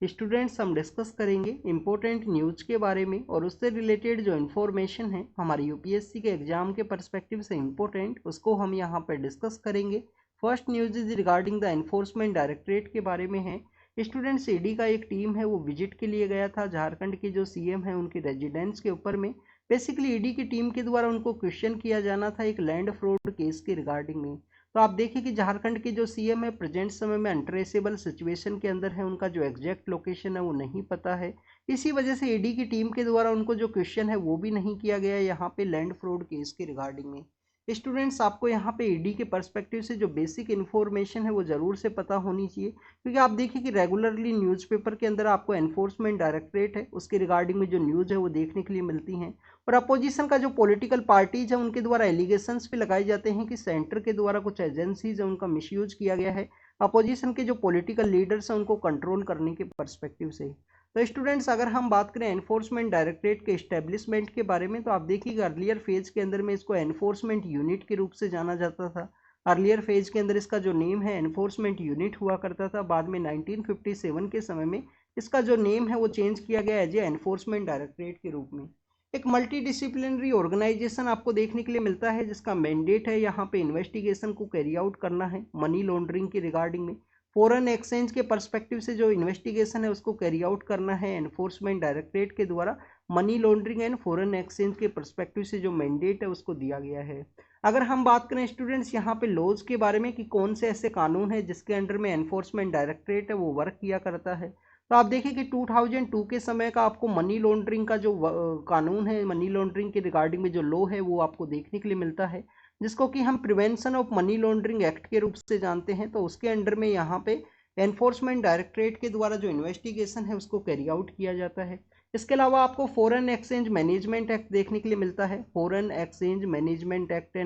Students हम discuss करेंगे important news के बारे में और उससे रिलेटेड जो इन्फॉर्मेशन है हमारे यूपीएससी के एग्जाम के पर्सपेक्टिव से इम्पोर्टेंट उसको हम यहाँ पर डिस्कस करेंगे। First news is regarding the enforcement directorate के बारे में है। स्टूडेंट्स ईडी का एक टीम है वो विजिट के लिए गया था झारखंड के जो सीएम है उनके रेजिडेंस के ऊपर में। बेसिकली ईडी की टीम के द्वारा उनको क्वेश्चन किया जाना था एक लैंड फ्रॉड केस के रिगार्डिंग में। तो आप देखिए कि झारखंड के जो सीएम है प्रेजेंट समय में अनट्रेसेबल सिचुएशन के अंदर है, उनका जो एग्जैक्ट लोकेशन है वो नहीं पता है। इसी वजह से ईडी की टीम के द्वारा उनको जो क्वेश्चन है वो भी नहीं किया गया यहाँ पे लैंड फ्रॉड केस के रिगार्डिंग में। स्टूडेंट्स आपको यहाँ पे ईडी के पर्सपेक्टिव से जो बेसिक इन्फॉर्मेशन है वो ज़रूर से पता होनी चाहिए, क्योंकि आप देखिए कि रेगुलरली न्यूज़पेपर के अंदर आपको एनफोर्समेंट डायरेक्टरेट है उसके रिगार्डिंग में जो न्यूज़ है वो देखने के लिए मिलती हैं। और अपोजिशन का जो पॉलिटिकल पार्टीज है उनके द्वारा एलिगेशंस भी लगाए जाते हैं कि सेंटर के द्वारा कुछ एजेंसीज है उनका मिसयूज किया गया है अपोजिशन के जो पॉलिटिकल लीडर्स हैं उनको कंट्रोल करने के पर्सपेक्टिव से। तो स्टूडेंट्स अगर हम बात करें एनफोर्समेंट डायरेक्टरेट के इस्टेब्लिशमेंट के बारे में तो आप देखिएगा अर्लियर फेज के अंदर में इसको एनफोर्समेंट यूनिट के रूप से जाना जाता था। अर्लियर फेज के अंदर इसका जो नेम है एनफोर्समेंट यूनिट हुआ करता था। बाद में 1957 के समय में इसका जो नेम है वो चेंज किया गया एज ए एनफोर्समेंट डायरेक्टरेट के रूप में। एक मल्टी डिसिप्लिनरी ऑर्गेनाइजेशन आपको देखने के लिए मिलता है जिसका मैंडेट है यहाँ पे इन्वेस्टिगेशन को कैरी आउट करना है मनी लॉन्ड्रिंग के रिगार्डिंग में। फॉरेन एक्सचेंज के पर्सपेक्टिव से जो इन्वेस्टिगेशन है उसको कैरी आउट करना है एनफोर्समेंट डायरेक्टरेट के द्वारा। Money laundering and foreign exchange के पर्सपेक्टिव से जो मैंडेट है उसको दिया गया है। अगर हम बात करें स्टूडेंट्स यहाँ पे लॉज के बारे में कि कौन से ऐसे कानून है जिसके अंडर में एनफोर्समेंट डायरेक्टरेट है वो वर्क किया करता है, तो आप देखिए कि 2002 के समय का आपको मनी लॉन्ड्रिंग का जो कानून है मनी लॉन्ड्रिंग के रिगार्डिंग में जो लॉ है वो आपको देखने के लिए मिलता है जिसको कि हम prevention of money laundering act के रूप से जानते हैं। तो उसके अंडर में यहाँ पे एनफोर्समेंट डायरेक्टरेट के द्वारा जो इन्वेस्टिगेशन है उसको कैरी आउट किया जाता है। इसके अलावा आपको फॉरेन एक्सचेंज मैनेजमेंट एक्ट देखने के लिए मिलता है। फॉरेन एक्सचेंज मैनेजमेंट एक्ट है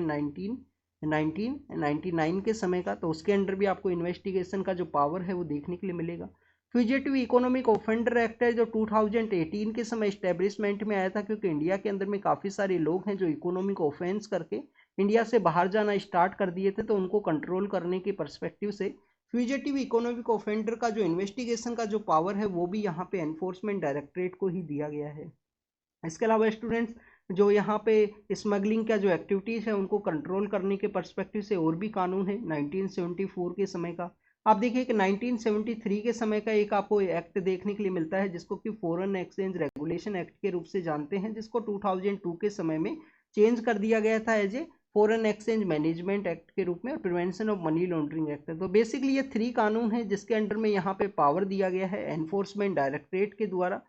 1999 के समय का, तो उसके अंडर भी आपको इन्वेस्टिगेशन का जो पावर है वो देखने के लिए मिलेगा। फ्यूजिटिव इकोनॉमिक ऑफेंडर एक्ट है जो 2018 के समय इस्टेब्लिशमेंट में आया था, क्योंकि इंडिया के अंदर में काफ़ी सारे लोग हैं जो इकोनॉमिक ऑफेंस करके इंडिया से बाहर जाना स्टार्ट कर दिए थे, तो उनको कंट्रोल करने के पर्सपेक्टिव से फ्यूजिटिव इकोनॉमिक ऑफेंडर का जो इन्वेस्टिगेशन का जो पावर है वो भी यहाँ पे एनफोर्समेंट डायरेक्टरेट को ही दिया गया है। इसके अलावा स्टूडेंट्स जो यहाँ पे स्मगलिंग का जो एक्टिविटीज़ है उनको कंट्रोल करने के पर्सपेक्टिव से और भी कानून है 1974 के समय का। आप देखिए कि 1973 के समय का एक आपको एक्ट देखने के लिए मिलता है जिसको कि फॉरेन एक्सचेंज रेगुलेशन एक्ट के रूप से जानते हैं, जिसको 2002 के समय में चेंज कर दिया गया था as a foreign exchange management act के रूप में और prevention of money laundering act है। तो बेसिकली ये 3 कानून है जिसके अंडर में यहाँ पे पावर दिया गया है एनफोर्समेंट डायरेक्टरेट के द्वारा।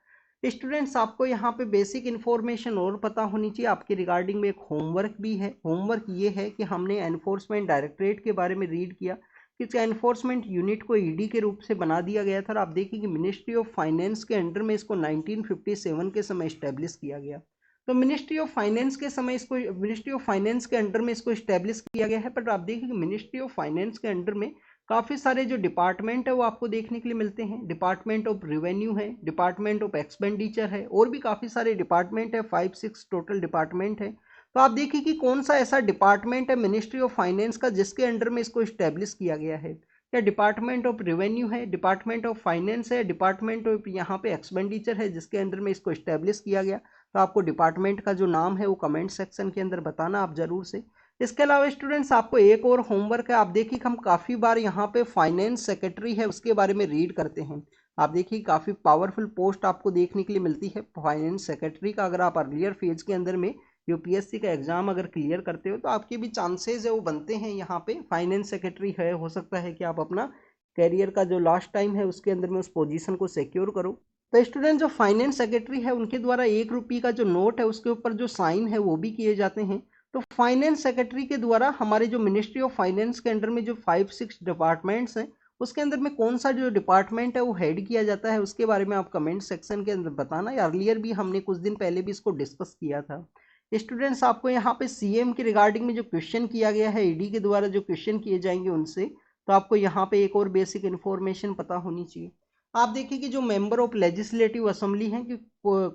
स्टूडेंट्स आपको यहाँ पे बेसिक इन्फॉर्मेशन और पता होनी चाहिए आपके रिगार्डिंग में। एक होमवर्क भी है। होमवर्क ये है कि हमने एनफोर्समेंट डायरेक्टरेट के बारे में रीड किया कि एनफोर्समेंट यूनिट को ईडी के रूप से बना दिया गया था। और आप देखिए कि मिनिस्ट्री ऑफ फाइनेंस के अंडर में इसको 1957 के समय इस्टेब्लिश किया गया। तो मिनिस्ट्री ऑफ फाइनेंस के समय इसको मिनिस्ट्री ऑफ फाइनेंस के अंडर में इसको इस्टेब्लिश किया गया है। बट आप देखिए कि मिनिस्ट्री ऑफ फाइनेंस के अंडर में काफ़ी सारे जो डिपार्टमेंट है वो आपको देखने के लिए मिलते हैं। डिपार्टमेंट ऑफ रिवेन्यू है, डिपार्टमेंट ऑफ एक्सपेंडिचर है और भी काफ़ी सारे डिपार्टमेंट है, 5-6 टोटल डिपार्टमेंट है। तो आप देखिए कि कौन सा ऐसा डिपार्टमेंट है मिनिस्ट्री ऑफ फाइनेंस का जिसके अंडर में इसको इस्टेब्लिश किया गया है। क्या डिपार्टमेंट ऑफ रिवेन्यू है, डिपार्टमेंट ऑफ फाइनेंस है, डिपार्टमेंट ऑफ यहाँ पे एक्सपेंडिचर है जिसके अंडर में इसको इस्टेब्लिश किया गया। तो आपको डिपार्टमेंट का जो नाम है वो कमेंट सेक्शन के अंदर बताना आप जरूर से। इसके अलावा स्टूडेंट्स आपको एक और होमवर्क है। आप देखिए हम काफ़ी बार यहाँ पे फाइनेंस सेक्रेटरी है उसके बारे में रीड करते हैं। आप देखिए काफ़ी पावरफुल पोस्ट आपको देखने के लिए मिलती है फाइनेंस सेक्रेटरी का। अगर आप अर्लियर फेज के अंदर में यूपीएससी का एग्जाम अगर क्लियर करते हो तो आपके भी चांसेस है वो बनते हैं यहाँ पे फाइनेंस सेक्रेटरी है। हो सकता है कि आप अपना कैरियर का जो लास्ट टाइम है उसके अंदर में उस पोजीशन को सिक्योर करो। तो स्टूडेंट जो फाइनेंस सेक्रेटरी है उनके द्वारा 1 रुपये का जो नोट है उसके ऊपर जो साइन है वो भी किए जाते हैं। तो फाइनेंस सेक्रेटरी के द्वारा हमारे जो मिनिस्ट्री ऑफ फाइनेंस के अंडर में जो 5-6 डिपार्टमेंट्स हैं उसके अंदर में कौन सा जो डिपार्टमेंट है वो हेड किया जाता है उसके बारे में आप कमेंट सेक्शन के अंदर बताना। अर्लियर भी हमने कुछ दिन पहले भी इसको डिस्कस किया था। स्टूडेंट्स आपको यहाँ पे सीएम के रिगार्डिंग में जो क्वेश्चन किया गया है ईडी के द्वारा जो क्वेश्चन किए जाएंगे उनसे, तो आपको यहाँ पे एक और बेसिक इन्फॉर्मेशन पता होनी चाहिए। आप देखिए कि जो मेंबर ऑफ लेजिस्लेटिव असेंबली हैं कि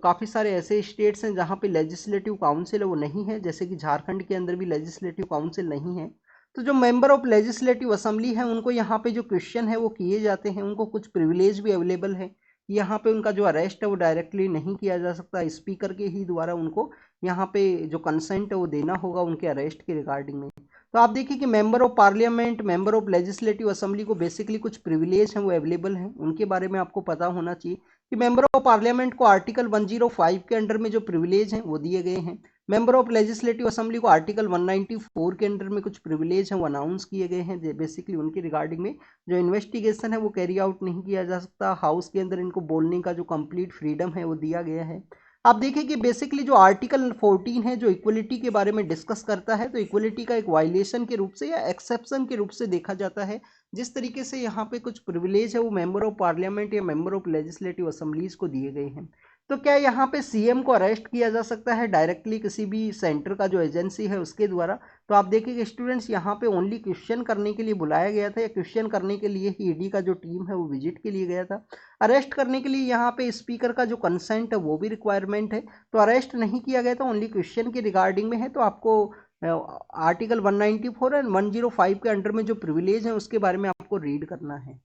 काफ़ी सारे ऐसे स्टेट्स हैं जहाँ पे लेजिस्लेटिव काउंसिल है वो नहीं है, जैसे कि झारखंड के अंदर भी लेजिस्लेटिव काउंसिल नहीं है। तो जो मेंबर ऑफ लेजिस्लेटिव असेंबली है उनको यहाँ पे जो क्वेश्चन है वो किए जाते हैं, उनको कुछ प्रिविलेज भी अवेलेबल है कि यहाँ पे उनका जो अरेस्ट है वो डायरेक्टली नहीं किया जा सकता, स्पीकर के ही द्वारा उनको यहाँ पे जो कंसेंट है वो देना होगा उनके अरेस्ट के रिगार्डिंग में। तो आप देखिए कि member of parliament, member of legislative assembly को बेसिकली कुछ प्रिविलेज हैं वो अवेलेबल हैं, उनके बारे में आपको पता होना चाहिए कि मेंबर ऑफ पार्लियामेंट को आर्टिकल 105 के अंडर में जो प्रिविलेज हैं वो दिए गए हैं। मेंबर ऑफ लेजिस्लेटिव असेंबली को आर्टिकल 194 के अंडर में कुछ प्रिविलेज हैं वो अनाउंस किए गए हैं, बेसिकली उनके रिगार्डिंग में जो इन्वेस्टिगेशन है वो कैरी आउट नहीं किया जा सकता। हाउस के अंदर इनको बोलने का जो कंप्लीट फ्रीडम है वो दिया गया है। आप देखिए कि बेसिकली जो आर्टिकल 14 है जो इक्वलिटी के बारे में डिस्कस करता है, तो इक्वलिटी का एक वायलेशन के रूप से या एक्सेप्शन के रूप से देखा जाता है। जिस तरीके से यहाँ पे कुछ प्रिविलेज है वो मेंबर ऑफ पार्लियामेंट या मेंबर ऑफ लेजिस्लेटिव असेंबलीज को दिए गए हैं। तो क्या यहाँ पे सीएम को अरेस्ट किया जा सकता है डायरेक्टली किसी भी सेंटर का जो एजेंसी है उसके द्वारा? तो आप देखिए स्टूडेंट्स यहाँ पे ओनली क्वेश्चन करने के लिए बुलाया गया था, या क्वेश्चन करने के लिए ही ईडी का जो टीम है वो विजिट के लिए गया था। अरेस्ट करने के लिए यहाँ पे स्पीकर का जो कंसेंट है वो भी रिक्वायरमेंट है, तो अरेस्ट नहीं किया गया था, ओनली क्वेश्चन के रिगार्डिंग में है। तो आपको आर्टिकल 194 एंड 105 के अंडर में जो प्रिविलेज है उसके बारे में आपको रीड करना है।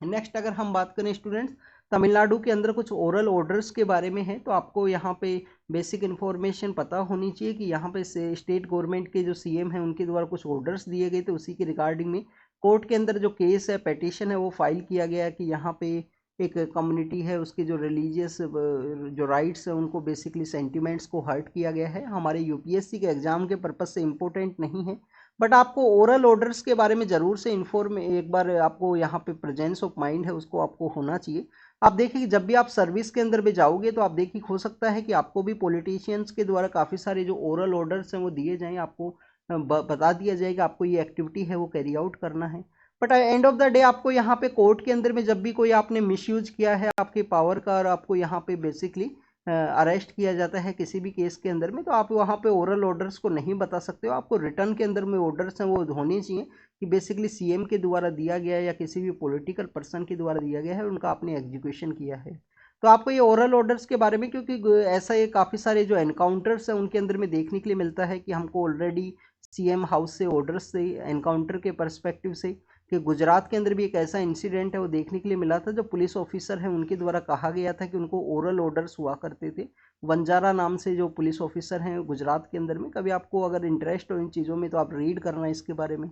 नेक्स्ट अगर हम बात करें स्टूडेंट्स, तमिलनाडु के अंदर कुछ ओरल ऑर्डर्स के बारे में है, तो आपको यहाँ पे बेसिक इन्फॉर्मेशन पता होनी चाहिए कि यहाँ पे स्टेट गवर्नमेंट के जो सीएम हैं उनके द्वारा कुछ ऑर्डर्स दिए गए थे, उसी के रिगार्डिंग में कोर्ट के अंदर जो केस है, पेटिशन है, वो फाइल किया गया है कि यहाँ पे एक कम्युनिटी है उसके जो रिलीजियस जो राइट्स है उनको बेसिकली सेंटिमेंट्स को हर्ट किया गया है। हमारे यूपीएससी के एग्जाम के पर्पज से इम्पोर्टेंट नहीं है, बट आपको ओरल ऑर्डर्स के बारे में ज़रूर से इन्फॉर्म एक बार आपको यहाँ पे प्रेजेंस ऑफ माइंड है उसको आपको होना चाहिए। आप देखिए कि जब भी आप सर्विस के अंदर भी जाओगे तो आप देखिए हो सकता है कि आपको भी पॉलिटिशियंस के द्वारा काफ़ी सारे जो ओरल ऑर्डर्स हैं वो दिए जाएं, आपको बता दिया जाएगा आपको ये एक्टिविटी है वो कैरी आउट करना है। But end of the day आपको यहाँ पे कोर्ट के अंदर में जब भी कोई आपने मिसयूज किया है आपके पावर का और आपको यहाँ पे बेसिकली अरेस्ट किया जाता है किसी भी केस के अंदर में, तो आप वहाँ पे ओरल ऑर्डर्स को नहीं बता सकते हो। आपको रिटर्न के अंदर में ऑर्डर्स हैं वो होने चाहिए कि बेसिकली सीएम के द्वारा दिया गया है या किसी भी पॉलिटिकल पर्सन के द्वारा दिया गया है, उनका आपने एग्जीक्यूशन किया है। तो आपको ये ओरल ऑर्डर्स के बारे में, क्योंकि ऐसा ये काफ़ी सारे जो एनकाउंटर्स हैं उनके अंदर में देखने के लिए मिलता है कि हमको ऑलरेडी सीएम हाउस से ऑर्डर्स से एनकाउंटर के परस्पेक्टिव से कि गुजरात के अंदर भी एक ऐसा इंसिडेंट है वो देखने के लिए मिला था, जो पुलिस ऑफिसर है उनके द्वारा कहा गया था कि उनको ओरल ऑर्डर्स हुआ करते थे। वंजारा नाम से जो पुलिस ऑफिसर हैं गुजरात के अंदर में, कभी आपको अगर इंटरेस्ट हो इन चीज़ों में तो आप रीड करना इसके बारे में।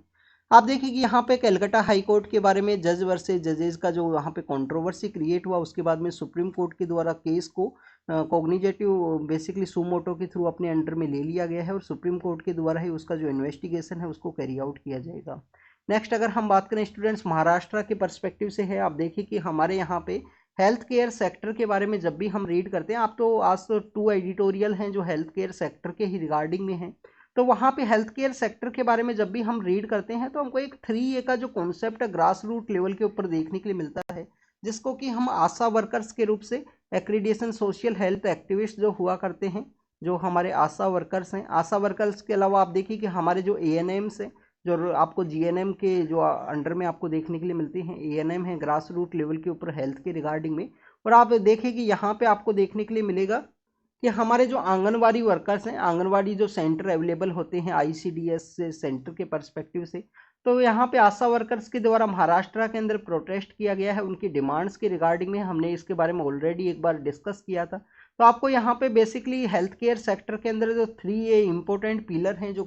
आप देखिए कि यहाँ पे कलकत्ता हाई कोर्ट के बारे में जज वर्सेस जजेस का जो वहाँ पे कंट्रोवर्सी क्रिएट हुआ, उसके बाद में सुप्रीम कोर्ट के द्वारा केस को कॉग्निजेटिव बेसिकली सुमोटो के थ्रू अपने अंडर में ले लिया गया है और सुप्रीम कोर्ट के द्वारा ही उसका जो इन्वेस्टिगेशन है उसको कैरी आउट किया जाएगा। नेक्स्ट अगर हम बात करें स्टूडेंट्स महाराष्ट्र के पर्सपेक्टिव से है, आप देखिए कि हमारे यहाँ पे हेल्थ केयर सेक्टर के बारे में जब भी हम रीड करते हैं, आप तो आज तो 2 एडिटोरियल हैं जो हेल्थ केयर सेक्टर के ही रिगार्डिंग में हैं, तो वहाँ पे हेल्थ केयर सेक्टर के बारे में जब भी हम रीड करते हैं तो हमको एक 3A का जो कॉन्सेप्ट है ग्रास रूट लेवल के ऊपर देखने के लिए मिलता है, जिसको कि हम आशा वर्कर्स के रूप से एक्रीडेशन सोशल हेल्थ एक्टिविस्ट जो हुआ करते हैं, जो हमारे आशा वर्कर्स हैं। आशा वर्कर्स के अलावा आप देखिए कि हमारे जो ANMs हैं, जो आपको GNM के जो अंडर में आपको देखने के लिए मिलती हैं, ANM है ग्रास रूट लेवल के ऊपर हेल्थ के रिगार्डिंग में। और आप देखिए कि यहाँ पे आपको देखने के लिए मिलेगा कि हमारे जो आंगनवाड़ी वर्कर्स हैं, आंगनवाड़ी जो सेंटर अवेलेबल होते हैं ICDS से सेंटर के पर्सपेक्टिव से, तो यहाँ पे आशा वर्कर्स के द्वारा महाराष्ट्र के अंदर प्रोटेस्ट किया गया है उनकी डिमांड्स के रिगार्डिंग में। हमने इसके बारे में ऑलरेडी एक बार डिस्कस किया था। तो आपको यहाँ पे बेसिकली हेल्थ केयर सेक्टर के अंदर जो 3A इम्पोर्टेंट पिलर हैं, जो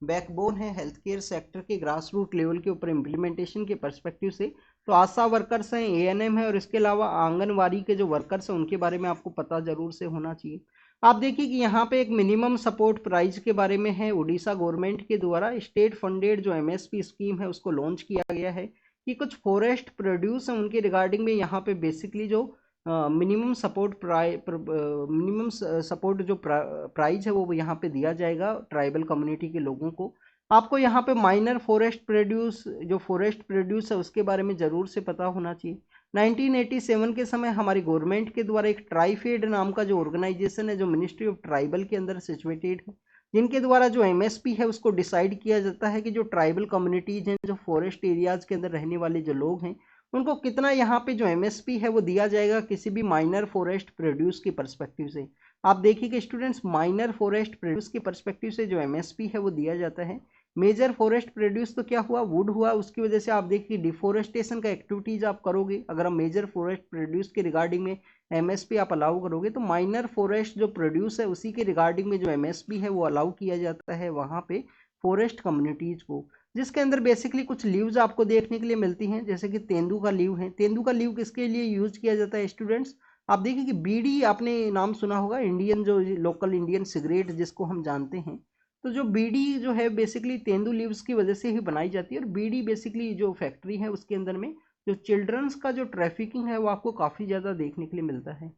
बैकबोन है हेल्थ केयर सेक्टर के ग्रास रूट लेवल के ऊपर इम्प्लीमेंटेशन के पर्सपेक्टिव से, तो आशा वर्कर्स हैं, ANM है और इसके अलावा आंगनवाड़ी के जो वर्कर्स हैं उनके बारे में आपको पता जरूर से होना चाहिए। आप देखिए कि यहाँ पे एक मिनिमम सपोर्ट प्राइस के बारे में है, उड़ीसा गवर्नमेंट के द्वारा स्टेट फंडेड जो MSP स्कीम है उसको लॉन्च किया गया है कि कुछ फॉरेस्ट प्रोड्यूस है उनके रिगार्डिंग में यहाँ पे बेसिकली जो मिनिमम सपोर्ट जो प्राइस है वो यहाँ पे दिया जाएगा ट्राइबल कम्युनिटी के लोगों को। आपको यहाँ पे माइनर फॉरेस्ट प्रोड्यूस जो फॉरेस्ट प्रोड्यूस है उसके बारे में ज़रूर से पता होना चाहिए। 1987 के समय हमारी गवर्नमेंट के द्वारा एक ट्राइफेड नाम का जो ऑर्गेनाइजेशन है जो मिनिस्ट्री ऑफ ट्राइबल के अंदर सिचुएटेड है, जिनके द्वारा जो MSP है उसको डिसाइड किया जाता है कि जो ट्राइबल कम्युनिटीज हैं, जो फॉरेस्ट एरियाज के अंदर रहने वाले जो लोग हैं, उनको कितना यहाँ पे जो MSP है वो दिया जाएगा किसी भी माइनर फॉरेस्ट प्रोड्यूस की पर्सपेक्टिव से। आप देखिए कि स्टूडेंट्स माइनर फॉरेस्ट प्रोड्यूस की पर्सपेक्टिव से जो MSP है वो दिया जाता है मेजर फॉरेस्ट प्रोड्यूस तो क्या हुआ, वुड हुआ, उसकी वजह से आप देखिए डिफोरेस्टेशन का एक्टिविटीज आप करोगे। अगर हम मेजर फॉरेस्ट प्रोड्यूस के रिगार्डिंग में एमएसपी आप अलाउ करोगे तो माइनर फॉरेस्ट जो प्रोड्यूस है उसी के रिगार्डिंग में जो एमएसपी है वो अलाउ किया जाता है वहाँ पे फॉरेस्ट कम्युनिटीज को, जिसके अंदर बेसिकली कुछ लीव्स आपको देखने के लिए मिलती हैं, जैसे कि तेंदू का लीव है। तेंदू का लीव किसके लिए यूज किया जाता है स्टूडेंट्स, आप देखिए कि बीड़ी आपने नाम सुना होगा, इंडियन जो लोकल इंडियन सिगरेट जिसको हम जानते हैं, तो जो बीड़ी जो है बेसिकली तेंदू लीव्स की वजह से ही बनाई जाती है। और बीड़ी बेसिकली जो फैक्ट्री है उसके अंदर में जो चिल्ड्रंस का जो ट्रैफिकिंग है वो आपको काफ़ी ज़्यादा देखने के लिए मिलता है।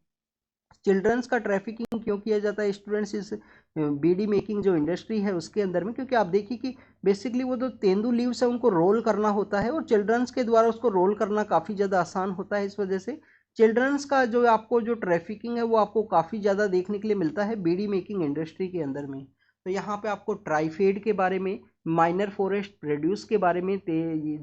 चिल्ड्रंस का ट्रैफिकिंग क्यों किया जाता है स्टूडेंट्स इस बीडी मेकिंग जो इंडस्ट्री है उसके अंदर में, क्योंकि आप देखिए कि बेसिकली वो जो तेंदू लीव्स है उनको रोल करना होता है और चिल्ड्रंस के द्वारा उसको रोल करना काफ़ी ज़्यादा आसान होता है। इस वजह से चिल्ड्रंस का जो आपको जो ट्रैफिकिंग है वो आपको काफ़ी ज़्यादा देखने के लिए मिलता है बीडी मेकिंग इंडस्ट्री के अंदर में। तो यहाँ पे आपको ट्राइफेड के बारे में, माइनर फॉरेस्ट प्रोड्यूस के बारे में,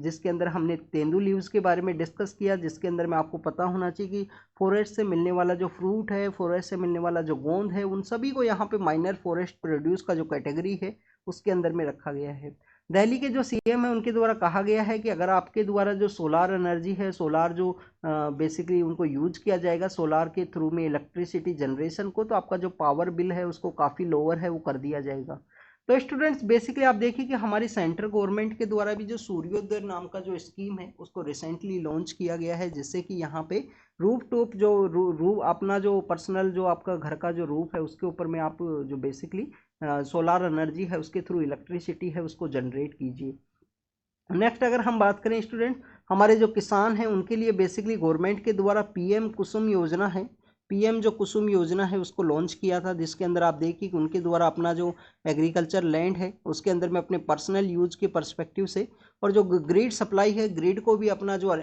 जिसके अंदर हमने तेंदू लीव्स के बारे में डिस्कस किया, जिसके अंदर में आपको पता होना चाहिए कि फॉरेस्ट से मिलने वाला जो फ्रूट है, फॉरेस्ट से मिलने वाला जो गोंद है, उन सभी को यहाँ पे माइनर फॉरेस्ट प्रोड्यूस का जो कैटेगरी है उसके अंदर में रखा गया है। दिल्ली के जो सीएम है उनके द्वारा कहा गया है कि अगर आपके द्वारा जो सोलार एनर्जी है, सोलार जो बेसिकली उनको यूज किया जाएगा सोलार के थ्रू में इलेक्ट्रिसिटी जनरेशन को, तो आपका जो पावर बिल है उसको काफ़ी लोअर है वो कर दिया जाएगा। तो स्टूडेंट्स बेसिकली आप देखिए कि हमारी सेंट्रल गवर्नमेंट के द्वारा भी जो सूर्योदय नाम का जो स्कीम है उसको रिसेंटली लॉन्च किया गया है, जिससे कि यहाँ पे रूफ टॉप जो रूफ अपना जो पर्सनल जो आपका घर का जो रूफ है उसके ऊपर में आप जो बेसिकली सोलार एनर्जी है उसके थ्रू इलेक्ट्रिसिटी है उसको जनरेट कीजिए। नेक्स्ट अगर हम बात करें स्टूडेंट, हमारे जो किसान हैं उनके लिए बेसिकली गवर्नमेंट के द्वारा पीएम कुसुम योजना है, पीएम जो कुसुम योजना है उसको लॉन्च किया था, जिसके अंदर आप देखिए कि उनके द्वारा अपना जो एग्रीकल्चर लैंड है उसके अंदर में अपने पर्सनल यूज के पर्सपेक्टिव से और जो ग्रिड सप्लाई है, ग्रिड को भी अपना जो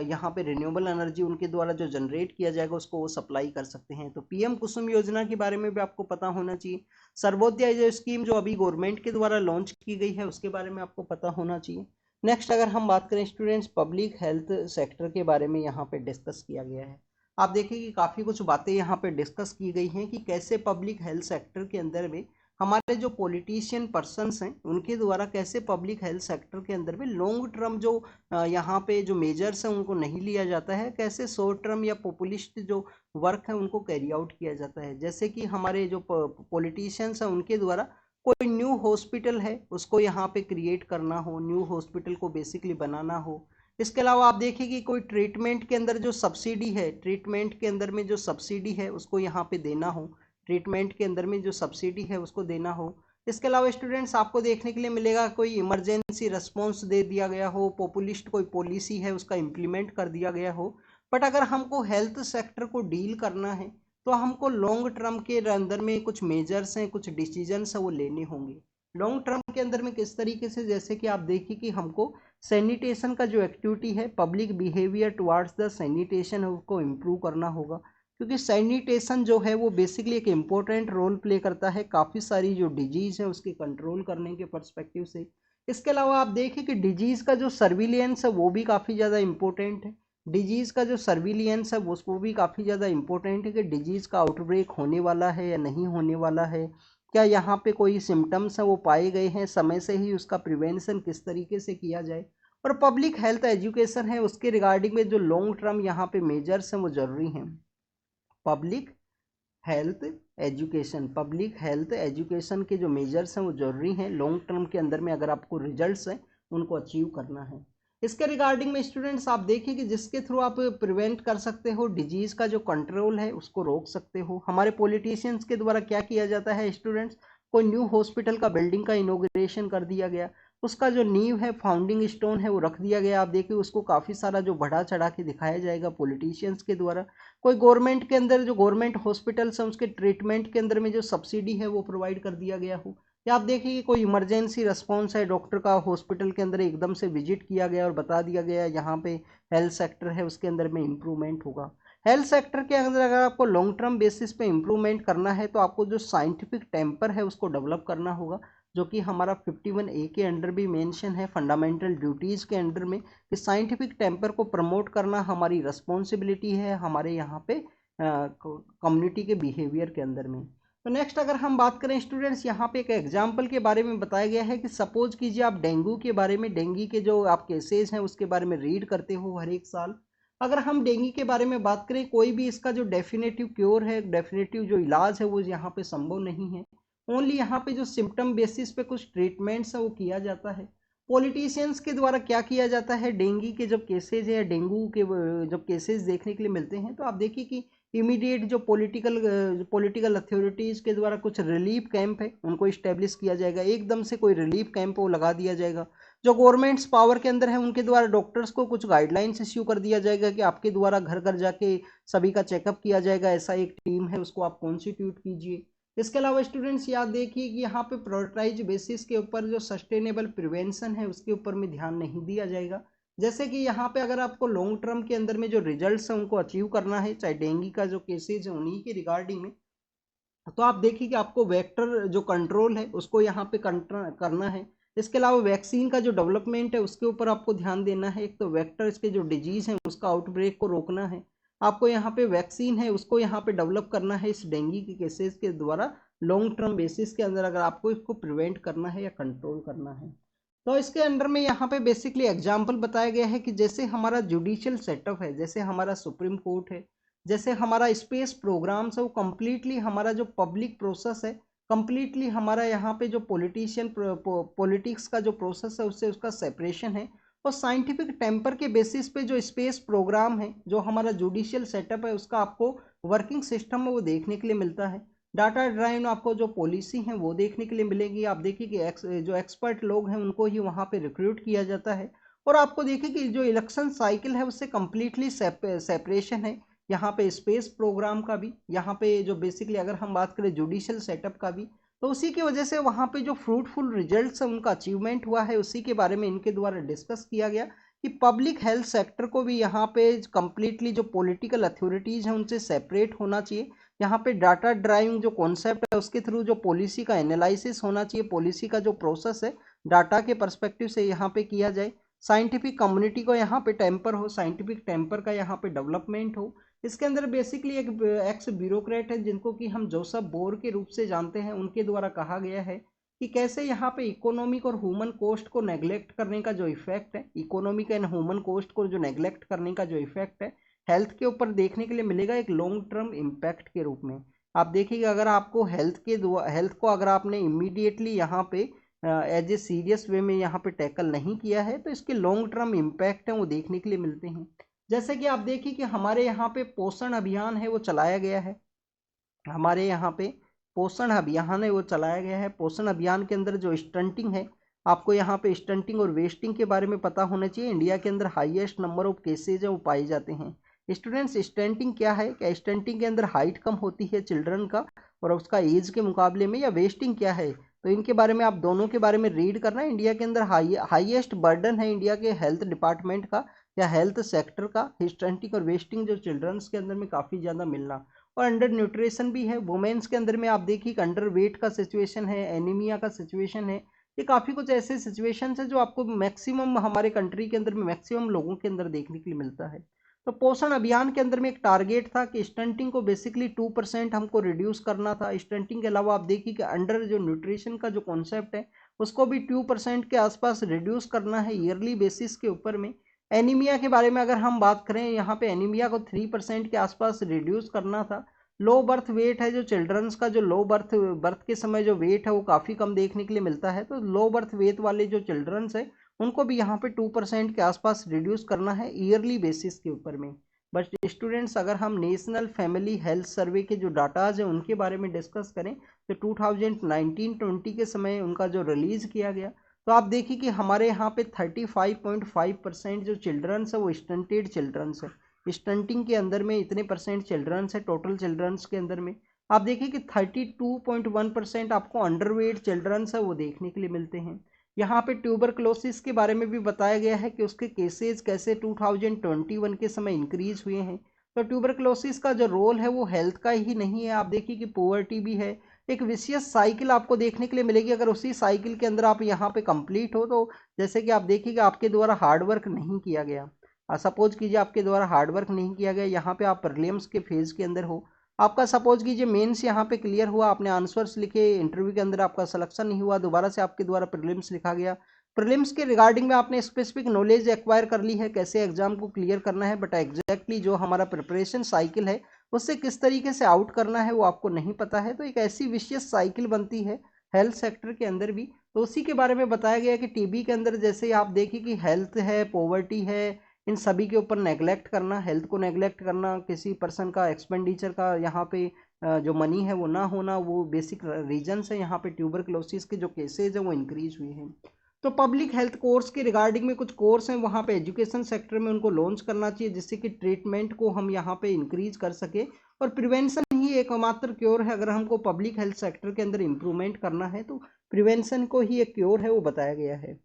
यहाँ पे रिन्यूएबल एनर्जी उनके द्वारा जो जनरेट किया जाएगा उसको वो सप्लाई कर सकते हैं। तो पीएम कुसुम योजना के बारे में भी आपको पता होना चाहिए। सर्वोदय जो स्कीम जो अभी गवर्नमेंट के द्वारा लॉन्च की गई है उसके बारे में आपको पता होना चाहिए। नेक्स्ट अगर हम बात करें स्टूडेंट्स, पब्लिक हेल्थ सेक्टर के बारे में यहाँ पे डिस्कस किया गया है। आप देखिए कि काफ़ी कुछ बातें यहाँ पे डिस्कस की गई हैं कि कैसे पब्लिक हेल्थ सेक्टर के अंदर में हमारे जो पॉलिटिशियन पर्सन्स हैं उनके द्वारा कैसे पब्लिक हेल्थ सेक्टर के अंदर में लॉन्ग टर्म जो यहाँ पे जो मेजर्स हैं उनको नहीं लिया जाता है, कैसे शॉर्ट टर्म या पॉपुलिस्ट जो वर्क है उनको कैरी आउट किया जाता है। जैसे कि हमारे जो पॉलिटिशियंस हैं उनके द्वारा कोई न्यू हॉस्पिटल है उसको यहाँ पे क्रिएट करना हो, न्यू हॉस्पिटल को बेसिकली बनाना हो। इसके अलावा आप देखिए कि कोई ट्रीटमेंट के अंदर जो सब्सिडी है, ट्रीटमेंट के अंदर में जो सब्सिडी है उसको यहाँ पे देना हो, ट्रीटमेंट के अंदर में जो सब्सिडी है उसको देना हो। इसके अलावा स्टूडेंट्स आपको देखने के लिए मिलेगा कोई इमरजेंसी रिस्पॉन्स दे दिया गया हो, पॉपुलिस्ट कोई पॉलिसी है उसका इम्प्लीमेंट कर दिया गया हो। बट अगर हमको हेल्थ सेक्टर को डील करना है तो हमको लॉन्ग टर्म के अंदर में कुछ मेजर्स हैं, कुछ डिसीजंस हैं वो लेने होंगे। लॉन्ग टर्म के अंदर में किस तरीके से, जैसे कि आप देखिए कि हमको सैनिटेशन का जो एक्टिविटी है, public behaviour towards the sanitation है उसको इम्प्रूव करना होगा, क्योंकि सैनिटेशन जो है वो बेसिकली एक इम्पोर्टेंट रोल प्ले करता है काफ़ी सारी जो डिजीज़ है उसके कंट्रोल करने के पर्सपेक्टिव से। इसके अलावा आप देखें कि डिजीज़ का जो सर्विलियंस है वो भी काफ़ी ज़्यादा इम्पोर्टेंट है। डिजीज़ का जो सर्विलियंस है वो भी काफ़ी ज़्यादा इम्पोर्टेंट है कि डिजीज़ का आउटब्रेक होने वाला है या नहीं होने वाला है, क्या यहाँ पे कोई सिम्टम्स हैं वो पाए गए हैं, समय से ही उसका प्रिवेंशन किस तरीके से किया जाए। और पब्लिक हेल्थ एजुकेशन है उसके रिगार्डिंग में जो लॉन्ग टर्म यहाँ पे मेजर्स हैं वो ज़रूरी हैं। Public health education, public health education के जो मेजर्स हैं वो ज़रूरी हैं लॉन्ग टर्म के अंदर में, अगर आपको रिजल्ट्स हैं उनको अचीव करना है। इसके रिगार्डिंग में स्टूडेंट्स आप देखिए कि जिसके थ्रू आप प्रिवेंट कर सकते हो, डिजीज़ का जो कंट्रोल है उसको रोक सकते हो। हमारे पॉलिटिशियंस के द्वारा क्या किया जाता है स्टूडेंट्स, कोई न्यू हॉस्पिटल का बिल्डिंग का इनॉग्रेशन कर दिया गया, उसका जो नींव है, फाउंडिंग स्टोन है वो रख दिया गया, आप देखिए उसको काफ़ी सारा जो बढ़ा चढ़ा के दिखाया जाएगा पॉलिटिशियंस के द्वारा। कोई गवर्नमेंट के अंदर जो गवर्नमेंट हॉस्पिटल्स हैं उसके ट्रीटमेंट के अंदर में जो सब्सिडी है वो प्रोवाइड कर दिया गया हो, या आप देखिए कि कोई इमरजेंसी रिस्पॉन्स है, डॉक्टर का हॉस्पिटल के अंदर एकदम से विजिट किया गया और बता दिया गया यहाँ पे हेल्थ सेक्टर है उसके अंदर में इम्प्रूवमेंट होगा। हेल्थ सेक्टर के अंदर अगर आपको लॉन्ग टर्म बेसिस पे इम्प्रूवमेंट करना है तो आपको जो साइंटिफिक टेम्पर है उसको डेवलप करना होगा, जो कि हमारा 51A के अंडर भी मेंशन है फंडामेंटल ड्यूटीज़ के अंडर में, कि साइंटिफिक टेम्पर को प्रमोट करना हमारी रिस्पॉन्सिबिलिटी है हमारे यहाँ पे कम्युनिटी के बिहेवियर के अंदर में। तो नेक्स्ट अगर हम बात करें स्टूडेंट्स, यहाँ पे एक एग्जाम्पल के बारे में बताया गया है कि सपोज कीजिए आप डेंगू के बारे में, डेंगू के जो आप केसेज हैं उसके बारे में रीड करते हो हर एक साल। अगर हम डेंगू के बारे में बात करें, कोई भी इसका जो डेफिनेटिव क्योर है, डेफिनेटिव जो इलाज है वो यहाँ पे संभव नहीं है। ओनली यहाँ पे जो सिम्टम बेसिस पे कुछ ट्रीटमेंट्स है वो किया जाता है। पॉलिटिशियंस के द्वारा क्या किया जाता है, डेंगू के जब केसेज है, डेंगू के जब केसेज देखने के लिए मिलते हैं तो आप देखिए कि इमीडिएट जो पॉलिटिकल अथॉरिटीज़ के द्वारा कुछ रिलीफ कैंप है उनको इस्टेब्लिश किया जाएगा, एकदम से कोई रिलीफ कैंप वो लगा दिया जाएगा। जो गवर्नमेंट्स पावर के अंदर है उनके द्वारा डॉक्टर्स को कुछ गाइडलाइंस इश्यू कर दिया जाएगा कि आपके द्वारा घर घर जाके सभी का चेकअप किया जाएगा, ऐसा एक टीम है उसको आप कॉन्स्टिट्यूट कीजिए। इसके अलावा स्टूडेंट्स याद देखिए कि यहाँ पे प्रायोरिटाइज बेसिस के ऊपर जो सस्टेनेबल प्रिवेंशन है उसके ऊपर में ध्यान नहीं दिया जाएगा। जैसे कि यहाँ पे अगर आपको लॉन्ग टर्म के अंदर में जो रिजल्ट्स हैं उनको अचीव करना है, चाहे डेंगू का जो केसेज है उन्हीं के रिगार्डिंग में, तो आप देखिए कि आपको वेक्टर जो कंट्रोल है उसको यहाँ पे करना है। इसके अलावा वैक्सीन का जो डेवलपमेंट है उसके ऊपर आपको ध्यान देना है। एक तो वेक्टर इसके जो डिजीज है उसका आउटब्रेक को रोकना है, आपको यहाँ पे वैक्सीन है उसको यहाँ पे डेवलप करना है इस डेंगू के केसेस के द्वारा, लॉन्ग टर्म बेसिस के अंदर अगर आपको इसको प्रिवेंट करना है या कंट्रोल करना है। तो इसके अंडर में यहाँ पे बेसिकली एग्जाम्पल बताया गया है कि जैसे हमारा जुडिशियल सेटअप है, जैसे हमारा सुप्रीम कोर्ट है, जैसे हमारा स्पेस प्रोग्राम्स है, वो कम्प्लीटली हमारा जो पब्लिक प्रोसेस है, कम्प्लीटली हमारा यहाँ पे जो पॉलिटिक्स का जो प्रोसेस है उससे उसका सेपरेशन है। और साइंटिफिक टेम्पर के बेसिस पे जो स्पेस प्रोग्राम है, जो हमारा जुडिशियल सेटअप है उसका आपको वर्किंग सिस्टम में वो देखने के लिए मिलता है। डाटा ड्राइव आपको जो पॉलिसी है वो देखने के लिए मिलेगी। आप देखिए कि जो एक्सपर्ट लोग हैं उनको ही वहाँ पे रिक्रूट किया जाता है। और आपको देखिए कि जो इलेक्शन साइकिल है उससे कम्प्लीटली सेपरेशन है यहाँ पे स्पेस प्रोग्राम का भी, यहाँ पे जो बेसिकली अगर हम बात करें जुडिशियल सेटअप का भी, तो उसी की वजह से वहाँ पे जो फ्रूटफुल रिजल्ट्स है उनका अचीवमेंट हुआ है, उसी के बारे में इनके द्वारा डिस्कस किया गया कि पब्लिक हेल्थ सेक्टर को भी यहाँ पे कम्प्लीटली जो पॉलिटिकल अथॉरिटीज़ हैं उनसे सेपरेट होना चाहिए। यहाँ पे डाटा ड्राइविंग जो कॉन्सेप्ट है उसके थ्रू जो पॉलिसी का एनालिसिस होना चाहिए, पॉलिसी का जो प्रोसेस है डाटा के परस्पेक्टिव से यहाँ पे किया जाए। साइंटिफिक कम्युनिटी को यहाँ पे टेम्पर हो, साइंटिफिक टेम्पर का यहाँ पे डेवलपमेंट हो। इसके अंदर बेसिकली एक एक्स ब्यूरोक्रेट है जिनको कि हम जोसेफ बोर के रूप से जानते हैं, उनके द्वारा कहा गया है कि कैसे यहाँ पे इकोनॉमिक और ह्यूमन कोस्ट को नेग्लेक्ट करने का जो इफेक्ट है, इकोनॉमिक एंड ह्यूमन कोस्ट को जो नेग्लेक्ट करने का जो इफेक्ट है हेल्थ के ऊपर देखने के लिए मिलेगा एक लॉन्ग टर्म इम्पैक्ट के रूप में। आप देखिएगा अगर आपको हेल्थ को अगर आपने इमीडिएटली यहाँ पे एज ए सीरियस वे में यहाँ पे टैकल नहीं किया है तो इसके लॉन्ग टर्म इम्पैक्ट हैं वो देखने के लिए मिलते हैं। जैसे कि आप देखिए कि हमारे यहाँ पे पोषण अभियान है वो चलाया गया है, हमारे यहाँ पे पोषण अभियान है वो चलाया गया है। पोषण अभियान के अंदर जो स्टंटिंग है, आपको यहाँ पे स्टंटिंग और वेस्टिंग के बारे में पता होना चाहिए। इंडिया के अंदर हाईएस्ट नंबर ऑफ केसेज है वो पाए जाते हैं। स्टूडेंट्स स्टंटिंग क्या है, क्या स्टंटिंग के अंदर हाइट कम होती है चिल्ड्रन का और उसका एज के मुकाबले में, या वेस्टिंग क्या है, तो इनके बारे में आप दोनों के बारे में रीड करना। इंडिया के अंदर हाईएस्ट बर्डन है इंडिया के हेल्थ डिपार्टमेंट का या हेल्थ सेक्टर का स्टंटिंग और वेस्टिंग जो चिल्ड्रंस के अंदर में काफ़ी ज़्यादा मिलना। और अंडर न्यूट्रिशन भी है वुमेन्स के अंदर में, आप देखिए अंडर वेट का सिचुएशन है, एनीमिया का सिचुएशन है, ये काफ़ी कुछ ऐसे सिचुएशंस है जो आपको मैक्सिमम हमारे कंट्री के अंदर में मैक्सिमम लोगों के अंदर देखने के लिए मिलता है। तो पोषण अभियान के अंदर में एक टारगेट था कि स्टंटिंग को बेसिकली 2% हमको रिड्यूस करना था। स्टंटिंग के अलावा आप देखिए कि अंडर जो न्यूट्रिशन का जो कॉन्सेप्ट है उसको भी 2% के आसपास रिड्यूस करना है ईयरली बेसिस के ऊपर में। एनीमिया के बारे में अगर हम बात करें, यहाँ पे एनीमिया को 3% के आसपास रिड्यूस करना था। लो बर्थ वेट है जो चिल्ड्रंस का, जो लो बर्थ के समय जो वेट है वो काफ़ी कम देखने के लिए मिलता है, तो लो बर्थ वेट वाले जो चिल्ड्रंस है उनको भी यहाँ पे 2% के आसपास रिड्यूस करना है ईयरली बेसिस के ऊपर में। बट स्टूडेंट्स अगर हम नेशनल फैमिली हेल्थ सर्वे के जो डाटाज हैं उनके बारे में डिस्कस करें तो 2019-20 के समय उनका जो रिलीज़ किया गया, तो आप देखिए कि हमारे यहाँ पे 35.5% जो चिल्ड्रंस है वो स्टंटेड चिल्ड्रंस है। स्टंटिंग के अंदर में इतने परसेंट चिल्ड्रंस है टोटल चिल्ड्रंस के अंदर में। आप देखिए कि 32.1% आपको अंडरवेट चिल्ड्रंस है वो देखने के लिए मिलते हैं। यहाँ पे ट्यूबरक्लोसिस के बारे में भी बताया गया है कि उसके केसेस कैसे 2021 के समय इंक्रीज हुए हैं। तो ट्यूबरक्लोसिस का जो रोल है वो हेल्थ का ही नहीं है, आप देखिए कि पोवर्टी भी है, एक विशियस साइकिल आपको देखने के लिए मिलेगी। अगर उसी साइकिल के अंदर आप यहाँ पे कंप्लीट हो, तो जैसे कि आप देखिए कि आपके द्वारा हार्डवर्क नहीं किया गया, सपोज कीजिए आपके द्वारा हार्डवर्क नहीं किया गया, यहाँ पे आप प्रीलिम्स के फेज के अंदर हो, आपका सपोज कीजिए मेंस यहाँ पे क्लियर हुआ, आपने आंसर्स लिखे, इंटरव्यू के अंदर आपका सिलेक्शन नहीं हुआ, दोबारा से आपके द्वारा प्रीलिम्स लिखा गया, प्रीलिम्स के रिगार्डिंग में आपने स्पेसिफिक नॉलेज एक्वायर कर ली है कैसे एग्जाम को क्लियर करना है, बट एग्जैक्टली जो हमारा प्रिपरेशन साइकिल है उससे किस तरीके से आउट करना है वो आपको नहीं पता है। तो एक ऐसी विशेष साइकिल बनती है हेल्थ सेक्टर के अंदर भी, तो उसी के बारे में बताया गया है कि टीबी के अंदर जैसे आप देखिए कि हेल्थ है, पॉवर्टी है, इन सभी के ऊपर नेगलेक्ट करना, हेल्थ को नेगलेक्ट करना, किसी पर्सन का एक्सपेंडिचर का यहाँ पे जो मनी है वो ना होना, वो बेसिक रीजन्स है। यहाँ पे ट्यूबरक्लोसिस के जो केसेज हैं वो इंक्रीज हुए हैं। तो पब्लिक हेल्थ कोर्स के रिगार्डिंग में कुछ कोर्स हैं वहाँ पे एजुकेशन सेक्टर में उनको लॉन्च करना चाहिए जिससे कि ट्रीटमेंट को हम यहाँ पे इंक्रीज कर सके, और प्रिवेंशन ही एकमात्र क्योर है। अगर हमको पब्लिक हेल्थ सेक्टर के अंदर इंप्रूवमेंट करना है तो प्रिवेंशन को ही एक क्योर है वो बताया गया है।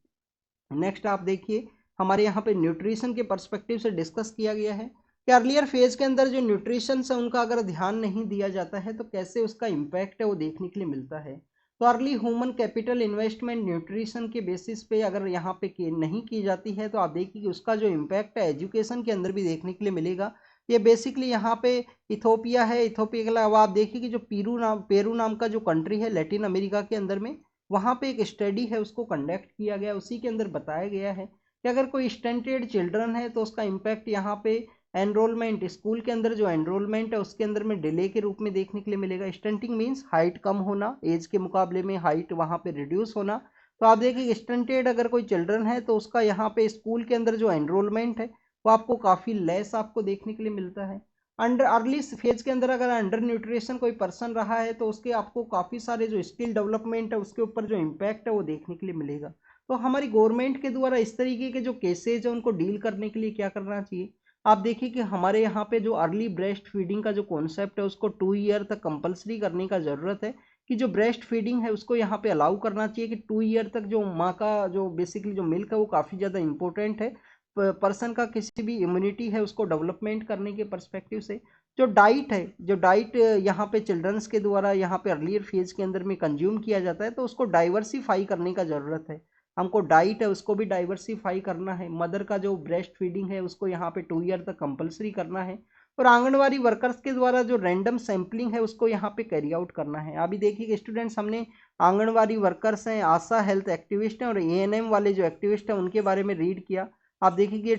नेक्स्ट आप देखिए हमारे यहाँ पे न्यूट्रिशन के पर्सपेक्टिव से डिस्कस किया गया है कि अर्लियर फेज के अंदर जो न्यूट्रिशन है उनका अगर ध्यान नहीं दिया जाता है तो कैसे उसका इम्पैक्ट है वो देखने के लिए मिलता है। तो early human capital investment nutrition के बेसिस पे अगर यहाँ पे नहीं की जाती है तो आप देखिए कि उसका जो इम्पैक्ट है एजुकेशन के अंदर भी देखने के लिए मिलेगा। ये बेसिकली यहाँ पे इथोपिया है, इथोपिया के अलावा आप देखिए कि जो पेरू नाम का जो कंट्री है लैटिन अमेरिका के अंदर में, वहाँ पे एक स्टडी है उसको कंडक्ट किया गया, उसी के अंदर बताया गया है कि अगर कोई स्टंटेड चिल्ड्रन है तो उसका इम्पैक्ट यहाँ पे एनरोलमेंट, स्कूल के अंदर जो एनरोलमेंट है उसके अंदर में डिले के रूप में देखने के लिए मिलेगा। स्टंटिंग मीन्स हाइट कम होना, एज के मुकाबले में हाइट वहाँ पे रिड्यूस होना। तो आप देखिए स्टंटेड अगर कोई चिल्ड्रन है तो उसका यहाँ पे स्कूल के अंदर जो एनरोलमेंट है वो आपको काफ़ी लेस आपको देखने के लिए मिलता है। अंडर अर्ली फेज के अंदर अगर अंडर न्यूट्रिशन कोई पर्सन रहा है तो उसके आपको काफ़ी सारे जो स्किल डेवलपमेंट है उसके ऊपर जो इम्पैक्ट है वो देखने के लिए मिलेगा। तो हमारी गवर्नमेंट के द्वारा इस तरीके के जो केसेज है उनको डील करने के लिए क्या करना चाहिए। आप देखिए कि हमारे यहाँ पे जो अर्ली ब्रेस्ट फीडिंग का जो कॉन्सेप्ट है उसको 2 ईयर तक कंपलसरी करने का ज़रूरत है, कि जो ब्रेस्ट फीडिंग है उसको यहाँ पे अलाउ करना चाहिए कि 2 ईयर तक जो माँ का जो बेसिकली जो मिल्क है वो काफ़ी ज़्यादा इंपॉर्टेंट है पर्सन का किसी भी इम्यूनिटी है उसको डेवलपमेंट करने के पर्सपेक्टिव से। जो डाइट है, जो डाइट यहाँ पे चिल्ड्रंस के द्वारा यहाँ पे अर्लियर फेज के अंदर में कंज्यूम किया जाता है तो उसको डाइवर्सिफाई करने का ज़रूरत है। हमको डाइट है उसको भी डाइवर्सिफाई करना है। मदर का जो ब्रेस्ट फीडिंग है उसको यहाँ पे 2 ईयर तक कंपलसरी करना है, और आंगनवाड़ी वर्कर्स के द्वारा जो रैंडम सैम्पलिंग है उसको यहाँ पे कैरी आउट करना है। अभी देखिए स्टूडेंट्स हमने आंगनवाड़ी वर्कर्स हैं, आशा हेल्थ एक्टिविस्ट हैं और एएनएम वाले जो एक्टिविस्ट हैं उनके बारे में रीड किया। आप देखिए कि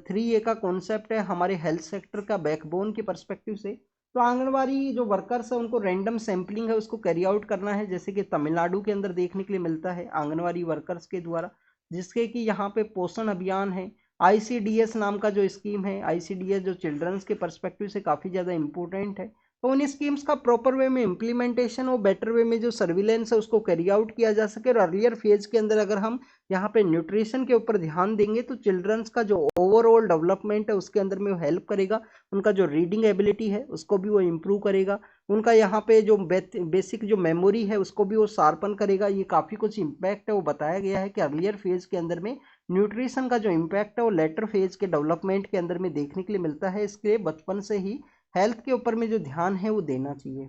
3A का कॉन्सेप्ट है हमारे हेल्थ सेक्टर का बैकबोन के पर्सपेक्टिव से। तो आंगनवाड़ी जो वर्कर्स है उनको रैंडम सैम्पलिंग है उसको कैरी आउट करना है, जैसे कि तमिलनाडु के अंदर देखने के लिए मिलता है आंगनवाड़ी वर्कर्स के द्वारा, जिसके कि यहाँ पे पोषण अभियान है। ICDS नाम का जो स्कीम है, ICDS जो चिल्ड्रंस के पर्सपेक्टिव से काफ़ी ज़्यादा इंपॉर्टेंट है। तो उन स्कीम्स का प्रॉपर वे में इम्प्लीमेंटेशन और बेटर वे में जो सर्विलेंस है उसको कैरी आउट किया जा सके। और अर्लियर फेज के अंदर अगर हम यहाँ पे न्यूट्रिशन के ऊपर ध्यान देंगे तो चिल्ड्रंस का जो ओवरऑल डेवलपमेंट है उसके अंदर में वो हेल्प करेगा, उनका जो रीडिंग एबिलिटी है उसको भी वो इम्प्रूव करेगा, उनका यहाँ पे जो बेसिक जो मेमोरी है उसको भी वो शार्पन करेगा। ये काफ़ी कुछ इम्पैक्ट है वो बताया गया है कि अर्लियर फेज के अंदर में न्यूट्रिशन का जो इम्पैक्ट है वो लेटर फेज के डेवलपमेंट के अंदर में देखने के लिए मिलता है। इसके बचपन से ही हेल्थ के ऊपर में जो ध्यान है वो देना चाहिए।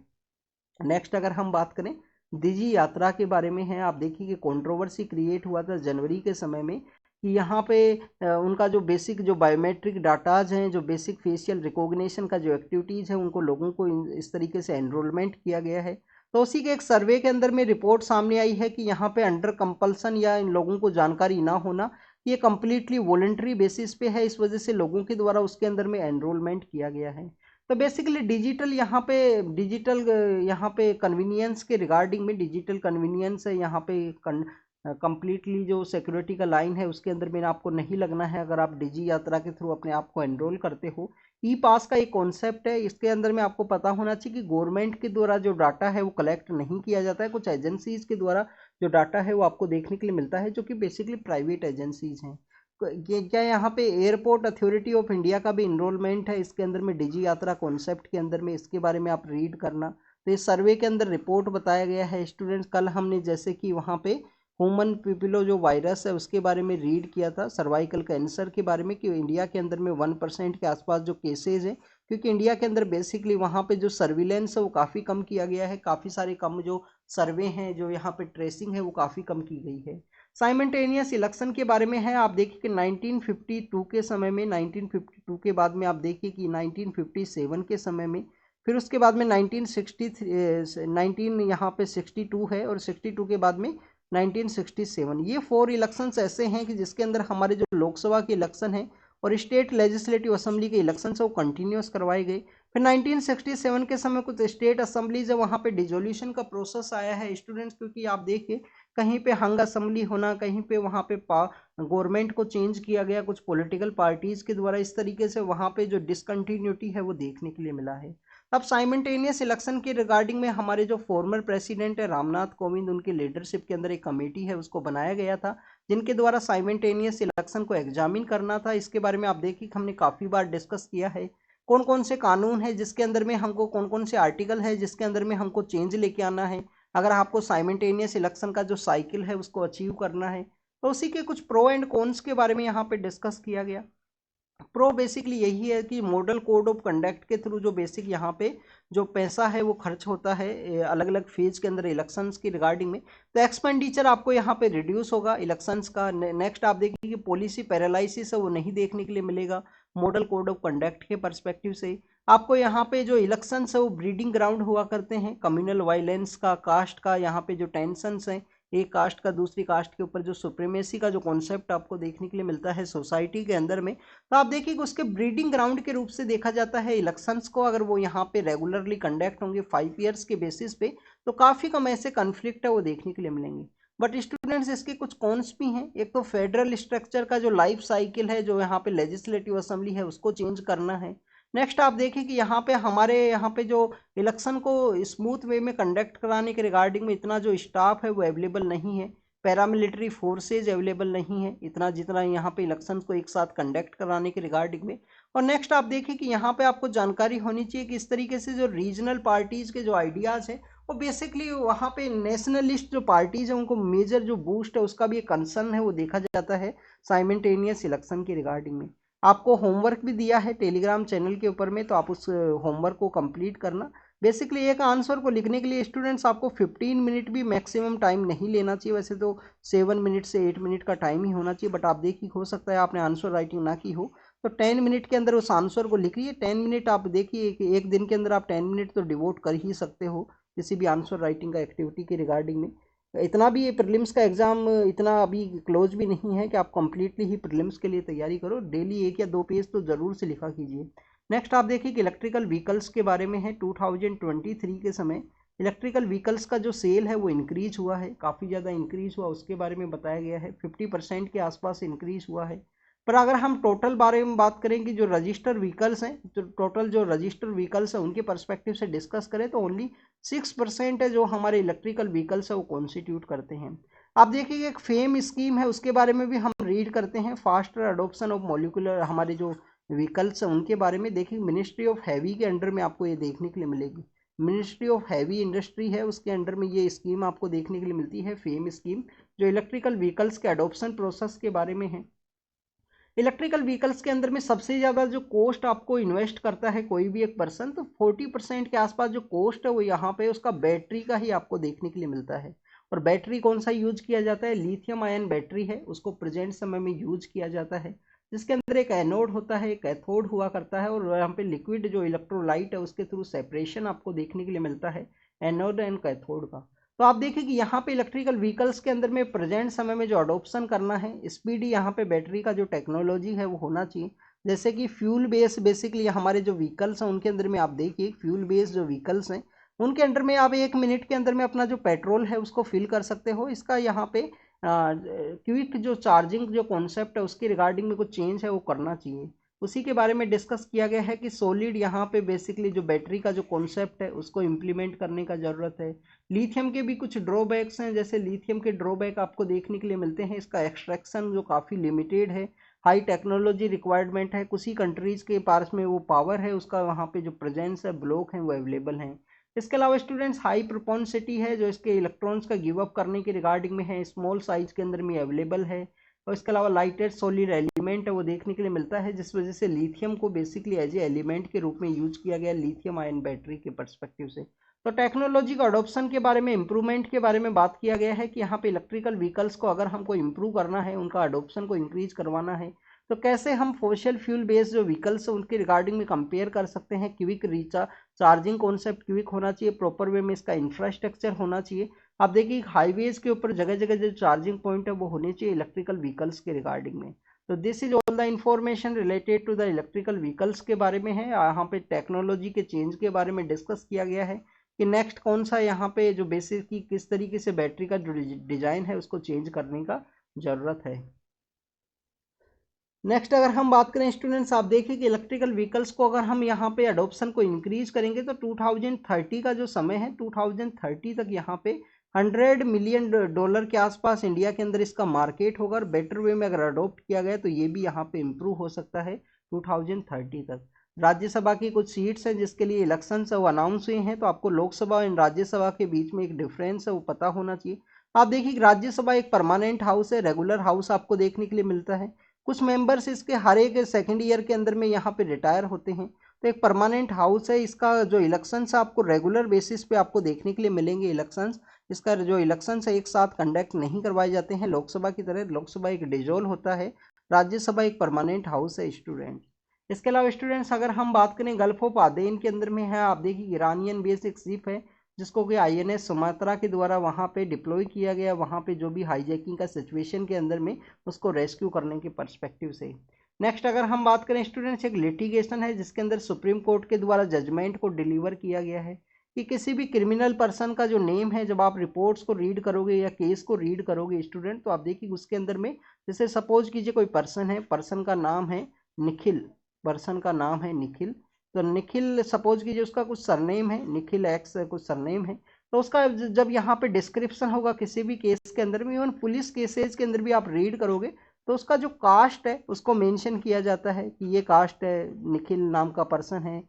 नेक्स्ट अगर हम बात करें डिजी यात्रा के बारे में है, आप देखिए कि कंट्रोवर्सी क्रिएट हुआ था जनवरी के समय में कि यहाँ पे उनका जो बेसिक जो बायोमेट्रिक डाटाज हैं, जो बेसिक फेशियल रिकॉग्निशन का जो एक्टिविटीज़ है उनको लोगों को इस तरीके से एनरोलमेंट किया गया है। तो उसी के एक सर्वे के अंदर में रिपोर्ट सामने आई है कि यहाँ पे अंडर कंपल्सन या इन लोगों को जानकारी ना होना, ये कम्प्लीटली वॉलेंट्री बेसिस पे है, इस वजह से लोगों के द्वारा उसके अंदर में एनरोलमेंट किया गया है। तो बेसिकली डिजिटल यहाँ पे कन्वीनियंस के रिगार्डिंग में डिजिटल कन्वीनियंस है यहाँ पे कंप्लीटली जो सिक्योरिटी का लाइन है उसके अंदर में आपको नहीं लगना है अगर आप डिजी यात्रा के थ्रू अपने आप को एनरोल करते हो। ई पास का एक कॉन्सेप्ट है, इसके अंदर में आपको पता होना चाहिए कि गवर्नमेंट के द्वारा जो डाटा है वो कलेक्ट नहीं किया जाता है, कुछ एजेंसीज के द्वारा जो डाटा है वो आपको देखने के लिए मिलता है जो कि बेसिकली प्राइवेट एजेंसीज हैं। क्या यहाँ पे एयरपोर्ट अथॉरिटी ऑफ इंडिया का भी इनरोलमेंट है इसके अंदर में डिजी यात्रा कॉन्सेप्ट के अंदर में, इसके बारे में आप रीड करना। तो इस सर्वे के अंदर रिपोर्ट बताया गया है स्टूडेंट्स। कल हमने जैसे कि वहाँ पे ह्यूमन पिपिलो जो वायरस है उसके बारे में रीड किया था, सर्वाइकल कैंसर के बारे में, कि इंडिया के अंदर में 1% के आसपास जो केसेज हैं, क्योंकि इंडिया के अंदर बेसिकली वहाँ पे जो सर्विलेंस है वो काफ़ी कम किया गया है, काफ़ी सारे कम जो सर्वे हैं, जो यहाँ पे ट्रेसिंग है वो काफ़ी कम की गई है। साइमल्टेनियस इलेक्शन के बारे में है, आप देखिए कि 1952 के समय में, 1952 के बाद में आप देखिए कि 1957 के समय में फिर उसके बाद में 19 यहाँ पे 62 है और 62 के बाद में 1967। ये 4 इलेक्शंस ऐसे हैं कि जिसके अंदर हमारे जो लोकसभा के इलेक्शन है और स्टेट लेजिस्लेटिव असेंबली के इलेक्शन है वो कंटिन्यूस करवाए गए। फिर 1967 के समय कुछ स्टेट असेंबलीज है वहाँ पे डिजोल्यूशन का प्रोसेस आया है स्टूडेंट्स, क्योंकि आप देखिए कहीं पे हंग असेंबली होना, कहीं पे वहाँ पे गवर्नमेंट को चेंज किया गया कुछ पॉलिटिकल पार्टीज के द्वारा, इस तरीके से वहाँ पे जो डिसकंटिन्यूटी है वो देखने के लिए मिला है। अब साइमल्टेनियस इलेक्शन के रिगार्डिंग में हमारे जो फॉर्मर प्रेसिडेंट है रामनाथ कोविंद, उनकी लीडरशिप के अंदर एक कमेटी है उसको बनाया गया था जिनके द्वारा साइमल्टेनियस इलेक्शन को एग्जामिन करना था। इसके बारे में आप देखिए हमने काफ़ी बार डिस्कस किया है कौन कौन से कानून है जिसके अंदर में हमको, कौन कौन से आर्टिकल है जिसके अंदर में हमको चेंज लेके आना है अगर आपको साइमल्टेनियस इलेक्शन का जो साइकिल है उसको अचीव करना है। तो उसी के कुछ प्रो एंड कॉन्स के बारे में यहाँ पे डिस्कस किया गया। प्रो बेसिकली यही है कि मॉडल कोड ऑफ कंडक्ट के थ्रू जो बेसिक यहाँ पे जो पैसा है वो खर्च होता है अलग अलग फेज के अंदर इलेक्शंस की रिगार्डिंग में, तो एक्सपेंडिचर आपको यहाँ पे रिड्यूस होगा इलेक्शंस का। नेक्स्ट आप देखिए कि पॉलिसी पैरालिसिस है वो नहीं देखने के लिए मिलेगा मॉडल कोड ऑफ कंडक्ट के परस्पेक्टिव से। आपको यहाँ पे जो इलेक्शंस है वो ब्रीडिंग ग्राउंड हुआ करते हैं कम्युनल वायलेंस का, कास्ट का, यहाँ पे जो टेंशंस हैं एक कास्ट का दूसरी कास्ट के ऊपर जो सुप्रीमेसी का जो कॉन्सेप्ट आपको देखने के लिए मिलता है सोसाइटी के अंदर में, तो आप देखिए कि उसके ब्रीडिंग ग्राउंड के रूप से देखा जाता है इलेक्शंस को। अगर वो यहाँ पे रेगुलरली कंडक्ट होंगे 5 ईयर्स के बेसिस पे तो काफ़ी कम ऐसे कन्फ्लिक्ट है वो देखने के लिए मिलेंगे। बट स्टूडेंट्स इसके कुछ कॉन्स भी हैं। एक तो फेडरल स्ट्रक्चर का जो लाइफ साइकिल है जो यहाँ पे लेजिस्लेटिव असेंबली है उसको चेंज करना है। नेक्स्ट आप देखिए कि यहाँ पे हमारे यहाँ पे जो इलेक्शन को स्मूथ वे में कंडक्ट कराने के रिगार्डिंग में इतना जो स्टाफ है वो अवेलेबल नहीं है, पैरामिलिट्री फोर्सेज अवेलेबल नहीं है इतना जितना यहाँ पे इलेक्शन को एक साथ कंडक्ट कराने के रिगार्डिंग में। और नेक्स्ट आप देखिए कि यहाँ पे आपको जानकारी होनी चाहिए कि इस तरीके से जो रीजनल पार्टीज के जो आइडियाज़ है वो बेसिकली वहाँ पे नेशनलिस्ट जो पार्टीज है उनको मेजर जो बूस्ट है उसका भी एक कंसर्न है वो देखा जाता है साइमल्टेनियस इलेक्शन की रिगार्डिंग में। आपको होमवर्क भी दिया है टेलीग्राम चैनल के ऊपर में, तो आप उस होमवर्क को कंप्लीट करना। बेसिकली एक आंसर को लिखने के लिए स्टूडेंट्स आपको 15 मिनट भी मैक्सिमम टाइम नहीं लेना चाहिए, वैसे तो 7 मिनट से 8 मिनट का टाइम ही होना चाहिए, बट आप देखिए हो सकता है आपने आंसर राइटिंग ना की हो तो 10 मिनट के अंदर उस आंसर को लिखिए। 10 मिनट आप देखिए कि एक दिन के अंदर आप 10 मिनट तो डिवोट कर ही सकते हो किसी भी आंसर राइटिंग का एक्टिविटी के रिगार्डिंग में। इतना भी ये प्रीलिम्स का एग्ज़ाम इतना अभी क्लोज भी नहीं है कि आप कंप्लीटली ही प्रीलिम्स के लिए तैयारी करो, डेली 1 या 2 पेज तो ज़रूर से लिखा कीजिए। नेक्स्ट आप देखिए कि इलेक्ट्रिकल व्हीकल्स के बारे में है। 2023 के समय इलेक्ट्रिकल व्हीकल्स का जो सेल है वो इंक्रीज हुआ है, काफ़ी ज़्यादा इंक्रीज हुआ, उसके बारे में बताया गया है 50% के आसपास इंक्रीज हुआ है। पर अगर हम टोटल बारे में बात करें कि जो रजिस्टर व्हीकल्स हैं, जो टोटल जो रजिस्टर व्हीकल्स हैं उनके परस्पेक्टिव से डिस्कस करें तो ओनली 6% है जो हमारे इलेक्ट्रिकल व्हीकल्स है वो कॉन्स्टिट्यूट करते हैं। आप देखिए एक फेम स्कीम है उसके बारे में भी हम रीड करते हैं, फास्टर अडोप्शन ऑफ मॉलिकुलर हमारे जो व्हीकल्स हैं उनके बारे में देखिए मिनिस्ट्री ऑफ हैवी के अंडर में आपको ये देखने के लिए मिलेगी। मिनिस्ट्री ऑफ हैवी इंडस्ट्री है उसके अंडर में ये स्कीम आपको देखने के लिए मिलती है, फेम स्कीम, जो इलेक्ट्रिकल व्हीकल्स के अडोप्शन प्रोसेस के बारे में है। इलेक्ट्रिकल व्हीकल्स के अंदर में सबसे ज़्यादा जो कॉस्ट आपको इन्वेस्ट करता है कोई भी एक पर्सन, तो 40% के आसपास जो कॉस्ट है वो यहाँ पे उसका बैटरी का ही आपको देखने के लिए मिलता है। और बैटरी कौन सा यूज किया जाता है, लिथियम आयन बैटरी है, उसको प्रेजेंट समय में यूज किया जाता है, जिसके अंदर एक एनोड होता है एक कैथोड हुआ करता है, और यहाँ पे लिक्विड जो इलेक्ट्रोलाइट है उसके थ्रू सेपरेशन आपको देखने के लिए मिलता है एनोड एंड कैथोड का। तो आप देखिए कि यहाँ पे इलेक्ट्रिकल व्हीकल्स के अंदर में प्रेजेंट समय में जो अडोप्शन करना है स्पीडी यहाँ पे बैटरी का जो टेक्नोलॉजी है वो होना चाहिए। जैसे कि फ्यूल बेस बेसिकली हमारे जो व्हीकल्स हैं उनके अंदर में आप देखिए फ्यूल बेस्ड जो व्हीकल्स हैं उनके अंदर में आप 1 मिनट के अंदर में अपना जो पेट्रोल है उसको फिल कर सकते हो। इसका यहाँ पे क्विक जो चार्जिंग जो कॉन्सेप्ट है उसके रिगार्डिंग में कुछ चेंज है वो करना चाहिए। उसी के बारे में डिस्कस किया गया है कि सॉलिड यहाँ पे बेसिकली जो बैटरी का जो कॉन्सेप्ट है उसको इम्प्लीमेंट करने का ज़रूरत है। लिथियम के भी कुछ ड्रॉबैक्स हैं, जैसे लिथियम के ड्रॉबैक आपको देखने के लिए मिलते हैं, इसका एक्सट्रैक्शन जो काफ़ी लिमिटेड है, हाई टेक्नोलॉजी रिक्वायरमेंट है, कुछ ही कंट्रीज़ के पास में वो पावर है उसका, वहाँ पे जो प्रेजेंस है ब्लॉक हैं वो अवेलेबल हैं। इसके अलावा स्टूडेंट्स हाई प्रोपोंसिटी है जो इसके इलेक्ट्रॉन्स का गिव अप करने की रिगार्डिंग में है, स्मॉल साइज के अंदर में अवेलेबल है। और इसके अलावा लाइटेड सॉलिड एलिमेंट है वो देखने के लिए मिलता है, जिस वजह से लिथियम को बेसिकली एज ए एलिमेंट के रूप में यूज किया गया लिथियम आयन बैटरी के परस्पेक्टिव से। तो टेक्नोलॉजी का अडोप्शन के बारे में, इंप्रूवमेंट के बारे में बात किया गया है कि यहाँ पे इलेक्ट्रिकल व्हीकल्स को अगर हमको इम्प्रूव करना है, उनका अडोप्शन को इंक्रीज करवाना है, तो कैसे हम फॉसिल फ्यूल बेस्ड जो व्हीकल्स है उनके रिगार्डिंग में कंपेयर कर सकते हैं। क्विक चार्जिंग कॉन्सेप्ट क्विक होना चाहिए, प्रॉपर वे में इसका इंफ्रास्ट्रक्चर होना चाहिए। आप देखिए हाईवेज के ऊपर जगह जगह जो चार्जिंग पॉइंट है वो होने चाहिए इलेक्ट्रिकल व्हीकल्स के रिगार्डिंग में। तो this is all the information related to the electrical vehicles के बारे में है। यहाँ पे टेक्नोलॉजी के चेंज के बारे में डिस्कस किया गया है कि नेक्स्ट कौन सा यहाँ पे जो बेसिक की किस तरीके से बैटरी का जो डिजाइन है उसको चेंज करने का जरूरत है। नेक्स्ट अगर हम बात करें स्टूडेंट्स, आप देखिए कि इलेक्ट्रिकल व्हीकल्स को अगर हम यहाँ पे अडोप्शन को इंक्रीज करेंगे तो 2030 का जो समय है 2030 तक यहाँ पे $100 मिलियन के आसपास इंडिया के अंदर इसका मार्केट होगा। और बेटर वे में अगर अडोप्ट किया गया तो ये भी यहाँ पे इम्प्रूव हो सकता है 2030 तक। राज्यसभा की कुछ सीट्स हैं जिसके लिए इलेक्शन वो अनाउंस हुए हैं, तो आपको लोकसभा और राज्यसभा के बीच में एक डिफरेंस है वो पता होना चाहिए। आप देखिए राज्यसभा एक परमानेंट हाउस है, रेगुलर हाउस आपको देखने के लिए मिलता है। कुछ मेंबर्स इसके हर एक सेकेंड ईयर के अंदर में यहाँ पे रिटायर होते हैं। तो एक परमानेंट हाउस है, इसका जो इलेक्शंस आपको रेगुलर बेसिस पे आपको देखने के लिए मिलेंगे इलेक्शंस। इसका जो इलेक्शंस है एक साथ कंडक्ट नहीं करवाए जाते हैं लोकसभा की तरह। लोकसभा एक डिजोल होता है, राज्यसभा एक परमानेंट हाउस है स्टूडेंट। इसके अलावा स्टूडेंट्स अगर हम बात करें गल्फ ऑफ आदेन के अंदर में है, आप देखिए ईरानियन बेस एक शिप है जिसको कि INS सुमात्रा के द्वारा वहाँ पे डिप्लॉय किया गया, वहाँ पे जो भी हाईजैकिंग का सिचुएशन के अंदर में उसको रेस्क्यू करने के पर्सपेक्टिव से। नेक्स्ट अगर हम बात करें स्टूडेंट्स, एक लिटिगेशन है जिसके अंदर सुप्रीम कोर्ट के द्वारा जजमेंट को डिलीवर किया गया है कि किसी भी क्रिमिनल पर्सन का जो नेम है, जब आप रिपोर्ट्स को रीड करोगे या केस को रीड करोगे स्टूडेंट, तो आप देखिए उसके अंदर में जैसे सपोज कीजिए कोई पर्सन है, पर्सन का नाम है निखिल, पर्सन का नाम है निखिल। तो निखिल सपोज कीजिए उसका कुछ सरनेम है, निखिल एक्स कुछ सरनेम है। तो उसका जब यहाँ पे डिस्क्रिप्शन होगा किसी भी केस के अंदर में, इवन पुलिस केसेज के अंदर भी आप रीड करोगे तो उसका जो कास्ट है उसको मेंशन किया जाता है कि ये कास्ट है, निखिल नाम का पर्सन है,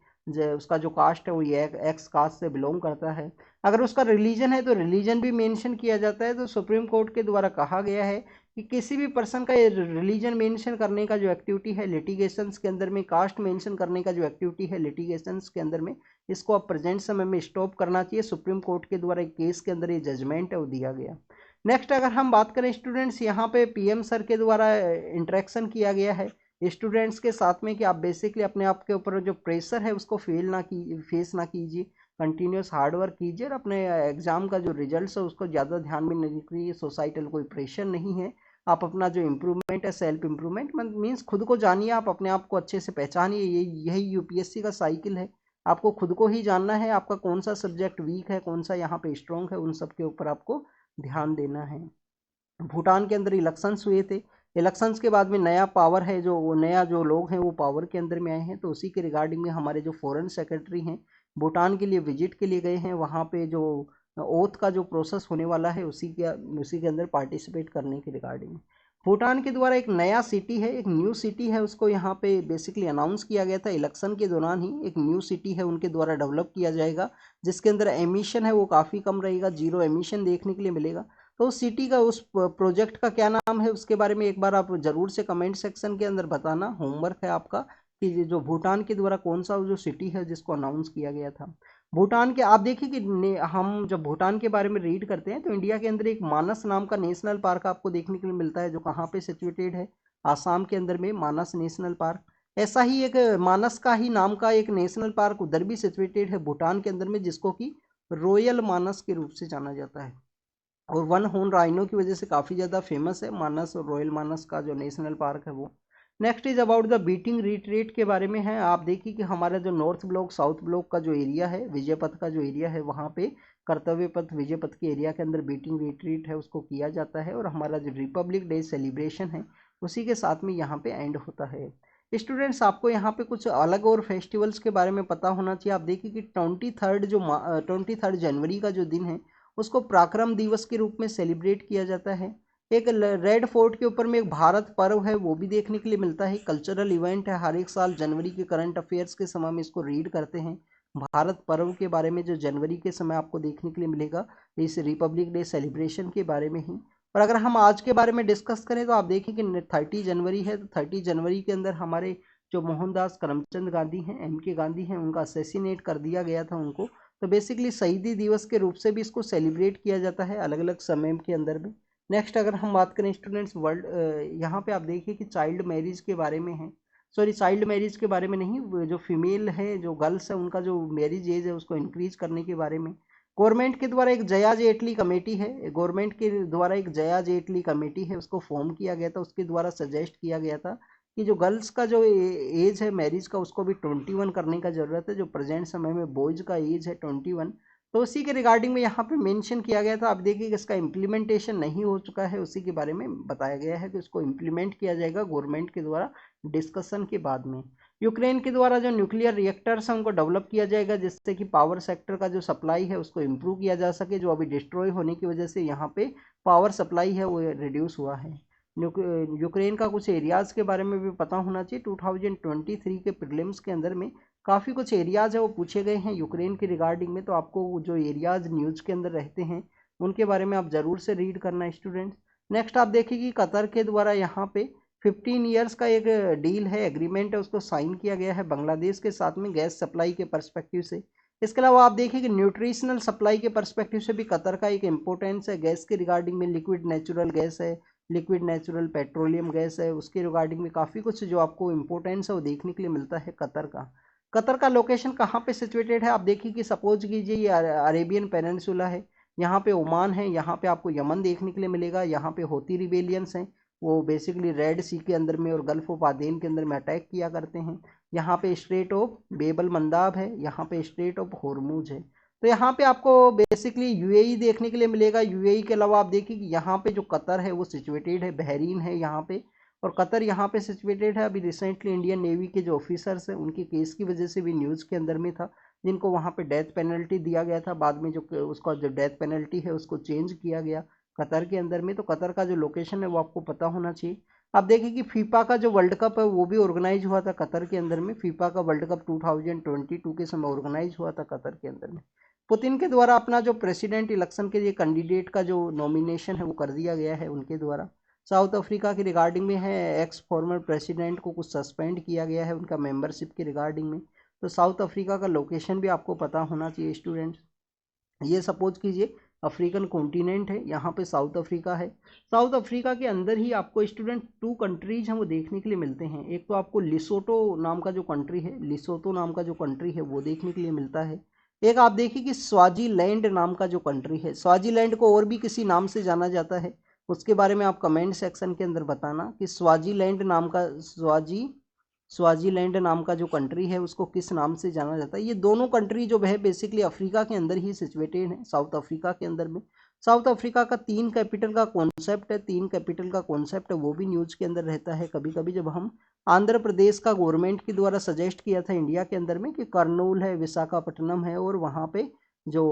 उसका जो कास्ट है वो ये एक्स कास्ट से बिलोंग करता है। अगर उसका रिलीजन है तो रिलीजन भी मेंशन किया जाता है। तो सुप्रीम कोर्ट के द्वारा कहा गया है कि किसी भी पर्सन का रिलीजन मेंशन करने का जो एक्टिविटी है लिटिगेशंस के अंदर में, कास्ट मेंशन करने का जो एक्टिविटी है लिटिगेशंस के अंदर में, इसको अब प्रेजेंट समय में स्टॉप करना चाहिए। सुप्रीम कोर्ट के द्वारा एक केस के अंदर ये जजमेंट है वो दिया गया। नेक्स्ट अगर हम बात करें स्टूडेंट्स, यहाँ पे PM सर के द्वारा इंटरेक्शन किया गया है स्टूडेंट्स के साथ में कि आप बेसिकली अपने आप के ऊपर जो प्रेशर है उसको फेस ना कीजिए, कंटिन्यूस हार्ड वर्क कीजिए और अपने एग्जाम का जो रिजल्ट्स है उसको ज़्यादा ध्यान में नहीं रखिए। सोसाइटल कोई प्रेशर नहीं है, आप अपना जो इम्प्रूवमेंट है सेल्फ इम्प्रूवमेंट मीन्स खुद को जानिए, आप अपने आप को अच्छे से पहचानिए। यही UPSC का साइकिल है, आपको खुद को ही जानना है, आपका कौन सा सब्जेक्ट वीक है, कौन सा यहाँ पे स्ट्रॉन्ग है, उन सब के ऊपर आपको ध्यान देना है। भूटान के अंदर इलेक्शंस हुए थे, इलेक्शंस के बाद में नया पावर है, जो वो नया जो लोग हैं वो पावर के अंदर में आए हैं। तो उसी के रिगार्डिंग में हमारे जो फॉरेन सेक्रेटरी हैं भूटान के लिए विजिट के लिए गए हैं, वहाँ पे जो ओथ का जो प्रोसेस होने वाला है उसी के अंदर पार्टिसिपेट करने के रिगार्डिंग। भूटान के द्वारा एक नया सिटी है, एक न्यू सिटी है, उसको यहाँ पे बेसिकली अनाउंस किया गया था इलेक्शन के दौरान ही। एक न्यू सिटी है उनके द्वारा डेवलप किया जाएगा जिसके अंदर एमिशन है वो काफ़ी कम रहेगा, जीरो एमिशन देखने के लिए मिलेगा। तो उस सिटी का उस प्रोजेक्ट का क्या नाम है उसके बारे में एक बार आप जरूर से कमेंट सेक्शन के अंदर बताना, होमवर्क है आपका कि जो भूटान के द्वारा कौन सा जो सिटी है जिसको अनाउंस किया गया था। भूटान के आप देखिए कि हम जब भूटान के बारे में रीड करते हैं तो इंडिया के अंदर एक मानस नाम का नेशनल पार्क आपको देखने के लिए मिलता है, जो कहाँ पे सिचुएटेड है, आसाम के अंदर में मानस नेशनल पार्क। ऐसा ही एक मानस का ही नाम का एक नेशनल पार्क उधर भी सिचुएटेड है भूटान के अंदर में, जिसको कि रॉयल मानस के रूप से जाना जाता है और वन हॉर्न राइनो की वजह से काफ़ी ज़्यादा फेमस है मानस और रॉयल मानस का जो नेशनल पार्क है वो। Next is about the beating retreat के बारे में है। आप देखिए कि हमारा जो नॉर्थ ब्लॉक साउथ ब्लॉक का जो एरिया है, विजय पथ का जो एरिया है, वहाँ पे कर्तव्य पथ विजय पथ के एरिया के अंदर बीटिंग रिट्रीट है उसको किया जाता है और हमारा जो रिपब्लिक डे सेलिब्रेशन है उसी के साथ में यहाँ पे एंड होता है। स्टूडेंट्स आपको यहाँ पे कुछ अलग और फेस्टिवल्स के बारे में पता होना चाहिए। आप देखिए कि 23 जनवरी का जो दिन है उसको पराक्रम दिवस के रूप में सेलिब्रेट किया जाता है। एक रेड फोर्ट के ऊपर में एक भारत पर्व है वो भी देखने के लिए मिलता है, कल्चरल इवेंट है, हर एक साल जनवरी के करंट अफेयर्स के समय में इसको रीड करते हैं। भारत पर्व के बारे में जो जनवरी के समय आपको देखने के लिए मिलेगा इस रिपब्लिक डे सेलिब्रेशन के बारे में ही। और अगर हम आज के बारे में डिस्कस करें तो आप देखिए कि 30 जनवरी है, तो 30 जनवरी के अंदर हमारे जो मोहनदास करमचंद गांधी हैं, MK गांधी हैं, उनका असेसिनेट कर दिया गया था उनको। तो बेसिकली शहीदी दिवस के रूप से भी इसको सेलिब्रेट किया जाता है अलग अलग समय के अंदर में। नेक्स्ट अगर हम बात करें स्टूडेंट्स वर्ल्ड, यहाँ पे आप देखिए कि चाइल्ड मैरिज के बारे में है, सॉरी चाइल्ड मैरिज के बारे में नहीं, जो फीमेल है जो गर्ल्स है उनका जो मैरिज एज है उसको इंक्रीज करने के बारे में गवर्नमेंट के द्वारा एक जया जेटली कमेटी है, गवर्नमेंट के द्वारा एक जया जेटली कमेटी है उसको फॉर्म किया गया था, उसके द्वारा सजेस्ट किया गया था कि जो गर्ल्स का जो एज है मैरिज का उसको भी 21 करने का ज़रूरत है, जो प्रेजेंट समय में बॉयज़ का एज है 21। तो उसी के रिगार्डिंग में यहाँ पे मेंशन किया गया था। आप देखिए कि इसका इम्प्लीमेंटेशन नहीं हो चुका है, उसी के बारे में बताया गया है कि उसको इम्प्लीमेंट किया जाएगा गवर्नमेंट के द्वारा डिस्कशन के बाद में। यूक्रेन के द्वारा जो न्यूक्लियर रिएक्टर्स हैं उनको डेवलप किया जाएगा जिससे कि पावर सेक्टर का जो सप्लाई है उसको इम्प्रूव किया जा सके, जो अभी डिस्ट्रॉय होने की वजह से यहाँ पे पावर सप्लाई है वो रिड्यूस हुआ है। यूक्रेन का कुछ एरियाज़ के बारे में भी पता होना चाहिए। 2023 के प्रीलिम्स के अंदर में काफ़ी कुछ एरियाज़ है वो पूछे गए हैं यूक्रेन के रिगार्डिंग में, तो आपको जो एरियाज़ न्यूज़ के अंदर रहते हैं उनके बारे में आप ज़रूर से रीड करना स्टूडेंट्स। नेक्स्ट आप देखिए कि कतर के द्वारा यहाँ पे 15 ईयर्स का एक डील है, एग्रीमेंट है, उसको साइन किया गया है बांग्लादेश के साथ में गैस सप्लाई के पर्सपेक्टिव से। इसके अलावा आप देखिए कि न्यूट्रिशनल सप्लाई के पर्सपेक्टिव से भी कतर का एक इम्पोर्टेंस है गैस के रिगार्डिंग में। लिक्विड नेचुरल गैस है, लिक्विड नेचुरल पेट्रोलियम गैस है, उसके रिगार्डिंग में काफ़ी कुछ जो आपको इम्पोर्टेंस है वो देखने के लिए मिलता है कतर का। कतर का लोकेशन कहाँ पे सिचुएटेड है, आप देखिए कि सपोज कीजिए ये अरेबियन पेनिनसुला है, यहाँ पे ओमान है, यहाँ पे आपको यमन देखने के लिए मिलेगा, यहाँ पे होती रिबेलियंस हैं वो बेसिकली रेड सी के अंदर में और गल्फ ऑफ आदेन के अंदर में अटैक किया करते हैं। यहाँ पे स्ट्रेट ऑफ बेबल मंदाब है, यहाँ पे स्ट्रेट ऑफ होर्मुज है। तो यहाँ पे आपको बेसिकली यूएई देखने के लिए मिलेगा। यूएई के अलावा आप देखिए कि यहाँ पे जो कतर है वो सिचुएटेड है, बहरीन है यहाँ पे, और कतर यहाँ पे सिचुएटेड है। अभी रिसेंटली इंडियन नेवी के जो ऑफिसर्स हैं उनके केस की वजह से भी न्यूज़ के अंदर में था, जिनको वहाँ पे डेथ पेनल्टी दिया गया था, बाद में जो उसका जो डेथ पेनल्टी है उसको चेंज किया गया कतर के अंदर में। तो कतर का जो लोकेशन है वो आपको पता होना चाहिए। आप देखिए कि फीफा का जो वर्ल्ड कप है वो भी ऑर्गेनाइज हुआ था कतर के अंदर में। फीफा का वर्ल्ड कप 2022 के समय ऑर्गेनाइज हुआ था कतर के अंदर में। पुतिन के द्वारा अपना जो प्रेसिडेंट इलेक्शन के लिए कैंडिडेट का जो नॉमिनेशन है वो कर दिया गया है उनके द्वारा। साउथ अफ्रीका के रिगार्डिंग में है, एक्स फॉर्मर प्रेसिडेंट को कुछ सस्पेंड किया गया है उनका मेंबरशिप के रिगार्डिंग में। तो साउथ अफ्रीका का लोकेशन भी आपको पता होना चाहिए स्टूडेंट्स। ये सपोज कीजिए अफ्रीकन कॉन्टिनेंट है, यहाँ पे साउथ अफ्रीका है। साउथ अफ्रीका के अंदर ही आपको स्टूडेंट 2 कंट्रीज हैं वो देखने के लिए मिलते हैं। एक तो आपको लिसोटो नाम का जो कंट्री है, लिसोटो नाम का जो कंट्री है वो देखने के लिए मिलता है। एक आप देखिए कि स्वाजीलैंड नाम का जो कंट्री है, स्वाजीलैंड को और भी किसी नाम से जाना जाता है, उसके बारे में आप कमेंट सेक्शन के अंदर बताना कि स्वाजीलैंड नाम का स्वाजीलैंड नाम का जो कंट्री है उसको किस नाम से जाना जाता है। ये दोनों कंट्री जो है बेसिकली अफ्रीका के अंदर ही सिचुएटेड है, साउथ अफ्रीका के अंदर में। साउथ अफ्रीका का 3 कैपिटल का कॉन्सेप्ट है, 3 कैपिटल का कॉन्सेप्ट है वो भी न्यूज़ के अंदर रहता है कभी कभी। जब हम आंध्र प्रदेश का गवर्नमेंट के द्वारा सजेस्ट किया था इंडिया के अंदर में कि कर्नूल है, विशाखापट्टनम है और वहाँ पे जो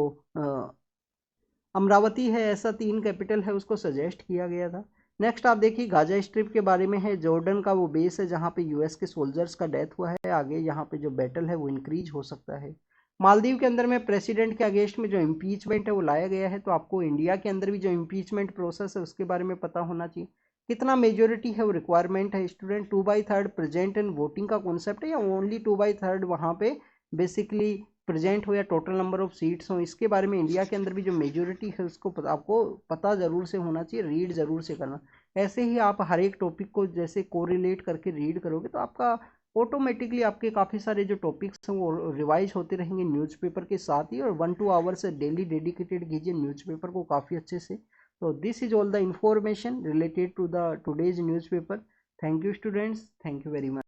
अमरावती है, ऐसा 3 कैपिटल है उसको सजेस्ट किया गया था। नेक्स्ट आप देखिए गाजा स्ट्रिप के बारे में है, जॉर्डन का वो बेस है जहाँ पे यूएस के सोल्जर्स का डेथ हुआ है, आगे यहाँ पे जो बैटल है वो इंक्रीज हो सकता है। मालदीव के अंदर में प्रेसिडेंट के अगेंस्ट में जो इम्पीचमेंट है वो लाया गया है, तो आपको इंडिया के अंदर भी जो इम्पीचमेंट प्रोसेस है उसके बारे में पता होना चाहिए। कितना मेजोरिटी है वो रिक्वायरमेंट है स्टूडेंट, 2/3 प्रेजेंट एंड वोटिंग का कॉन्सेप्ट है या ओनली 2/3 वहाँ पे बेसिकली प्रेजेंट हो या टोटल नंबर ऑफ सीट्स हो, इसके बारे में इंडिया के अंदर भी जो मेजोरिटी है उसको आपको पता ज़रूर से होना चाहिए, रीड ज़रूर से करना। ऐसे ही आप हर एक टॉपिक को जैसे कोरिलेट करके रीड करोगे तो आपका ऑटोमेटिकली आपके काफ़ी सारे जो टॉपिक्स हैं वो रिवाइज होते रहेंगे न्यूज़पेपर के साथ ही, और 1-2 आवर्स डेली डेडिकेटेड कीजिए न्यूज़पेपर को काफ़ी अच्छे से। तो this is all the information related to the today's newspaper. Thank you students, thank you very much.